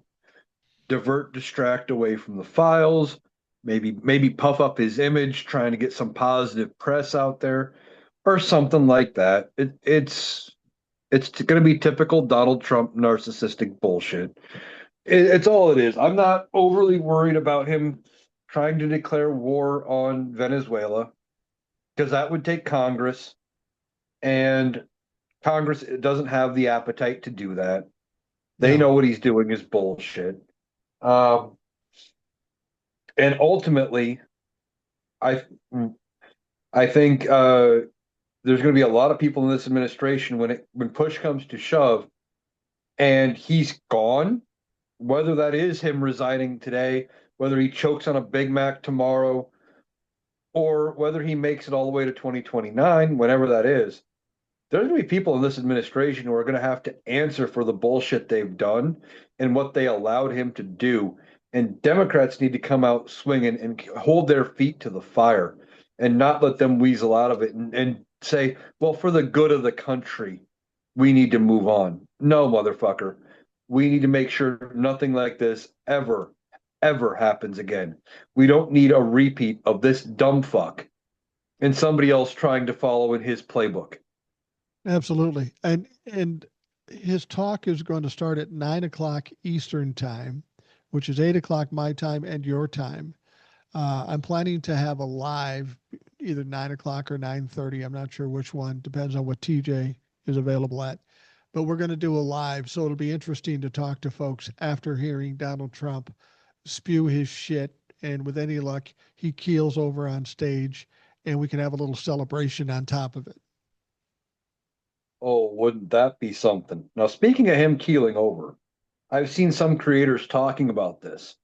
distract away from the files, maybe puff up his image, trying to get some positive press out there, or something like that. It's going to be typical Donald Trump narcissistic bullshit. It's all it is. I'm not overly worried about him trying to declare war on Venezuela because that would take Congress, and Congress doesn't have the appetite to do that. They No. know what he's doing is bullshit. Um, and ultimately, I I think there's going to be a lot of people in this administration when push comes to shove, and he's gone. Whether that is him resigning today, whether he chokes on a Big Mac tomorrow, or whether he makes it all the way to 2029, whenever that is, there's going to be people in this administration who are going to have to answer for the bullshit they've done and what they allowed him to do. And Democrats need to come out swinging and hold their feet to the fire and not let them weasel out of it and say, well, for the good of the country, we need to move on. No, motherfucker. We need to make sure nothing like this ever happens again. We don't need a repeat of this dumb fuck and somebody else trying to follow in his playbook. Absolutely. And his talk is going to start at 9 o'clock Eastern time, which is 8 o'clock my time and your time. I'm planning to have a live either 9 o'clock or 9:30. I'm not sure which one. Depends on what TJ is available at. But we're going to do a live, so it'll be interesting to talk to folks after hearing Donald Trump spew his shit. And with any luck, he keels over on stage, and we can have a little celebration on top of it. Oh, wouldn't that be something? Now, speaking of him keeling over, I've seen some creators talking about this,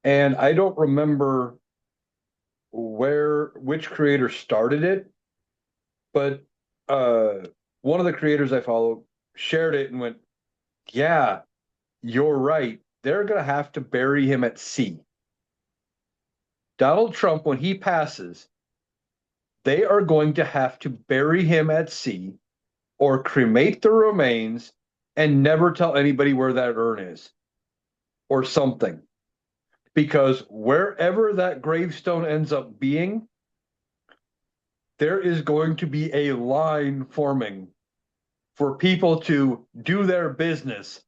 and I don't remember which creator started it, but uh, one of the creators I follow shared it and went, "Yeah, you're right. They're going to have to bury him at sea. Donald Trump, when he passes, they are going to have to bury him at sea or cremate the remains and never tell anybody where that urn is or something. Because wherever that gravestone ends up being, there is going to be a line forming for people to do their business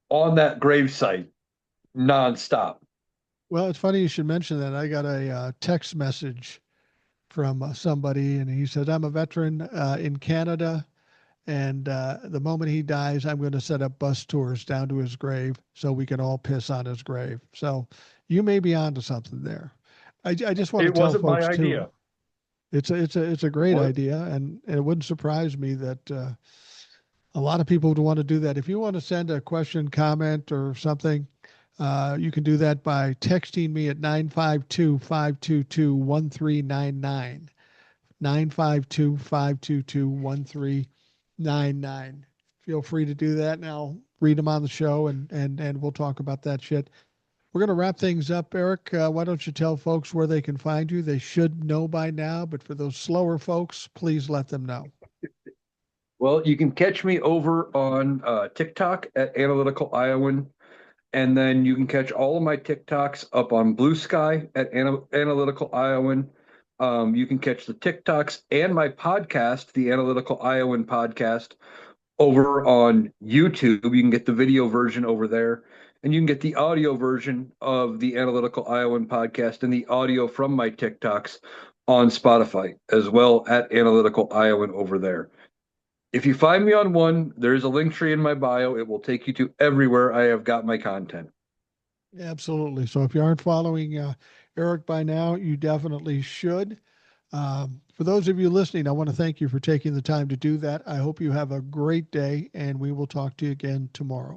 on that gravesite nonstop. Well, it's funny you should mention that. I got a text message from somebody, and he said, "I'm a veteran in Canada, and the moment he dies, I'm going to set up bus tours down to his grave so we can all piss on his grave." So you may be onto something there. I just want to It tell wasn't my folks too. idea. It's a great What? idea, and it wouldn't surprise me that a lot of people would want to do that. If you want to send a question, comment, or something, you can do that by texting me at 952-522-1399. 952-522-1399. Feel free to do that, and I'll read them on the show, and we'll talk about that shit. We're going to wrap things up, Eric. Why don't you tell folks where they can find you? They should know by now, but for those slower folks, please let them know. Well, you can catch me over on TikTok at Analytical Iowan, and then you can catch all of my TikToks up on Blue Sky at Analytical Iowan. You can catch the TikToks and my podcast, the Analytical Iowan podcast, over on YouTube. You can get the video version over there, and you can get the audio version of the Analytical Iowan podcast and the audio from my TikToks on Spotify as well at Analytical Iowan over there. If you find me on one, there's a link tree in my bio. It will take you to everywhere I have got my content. Absolutely. So if you aren't following Eric by now, you definitely should. For those of you listening, I want to thank you for taking the time to do that. I hope you have a great day, and we will talk to you again tomorrow.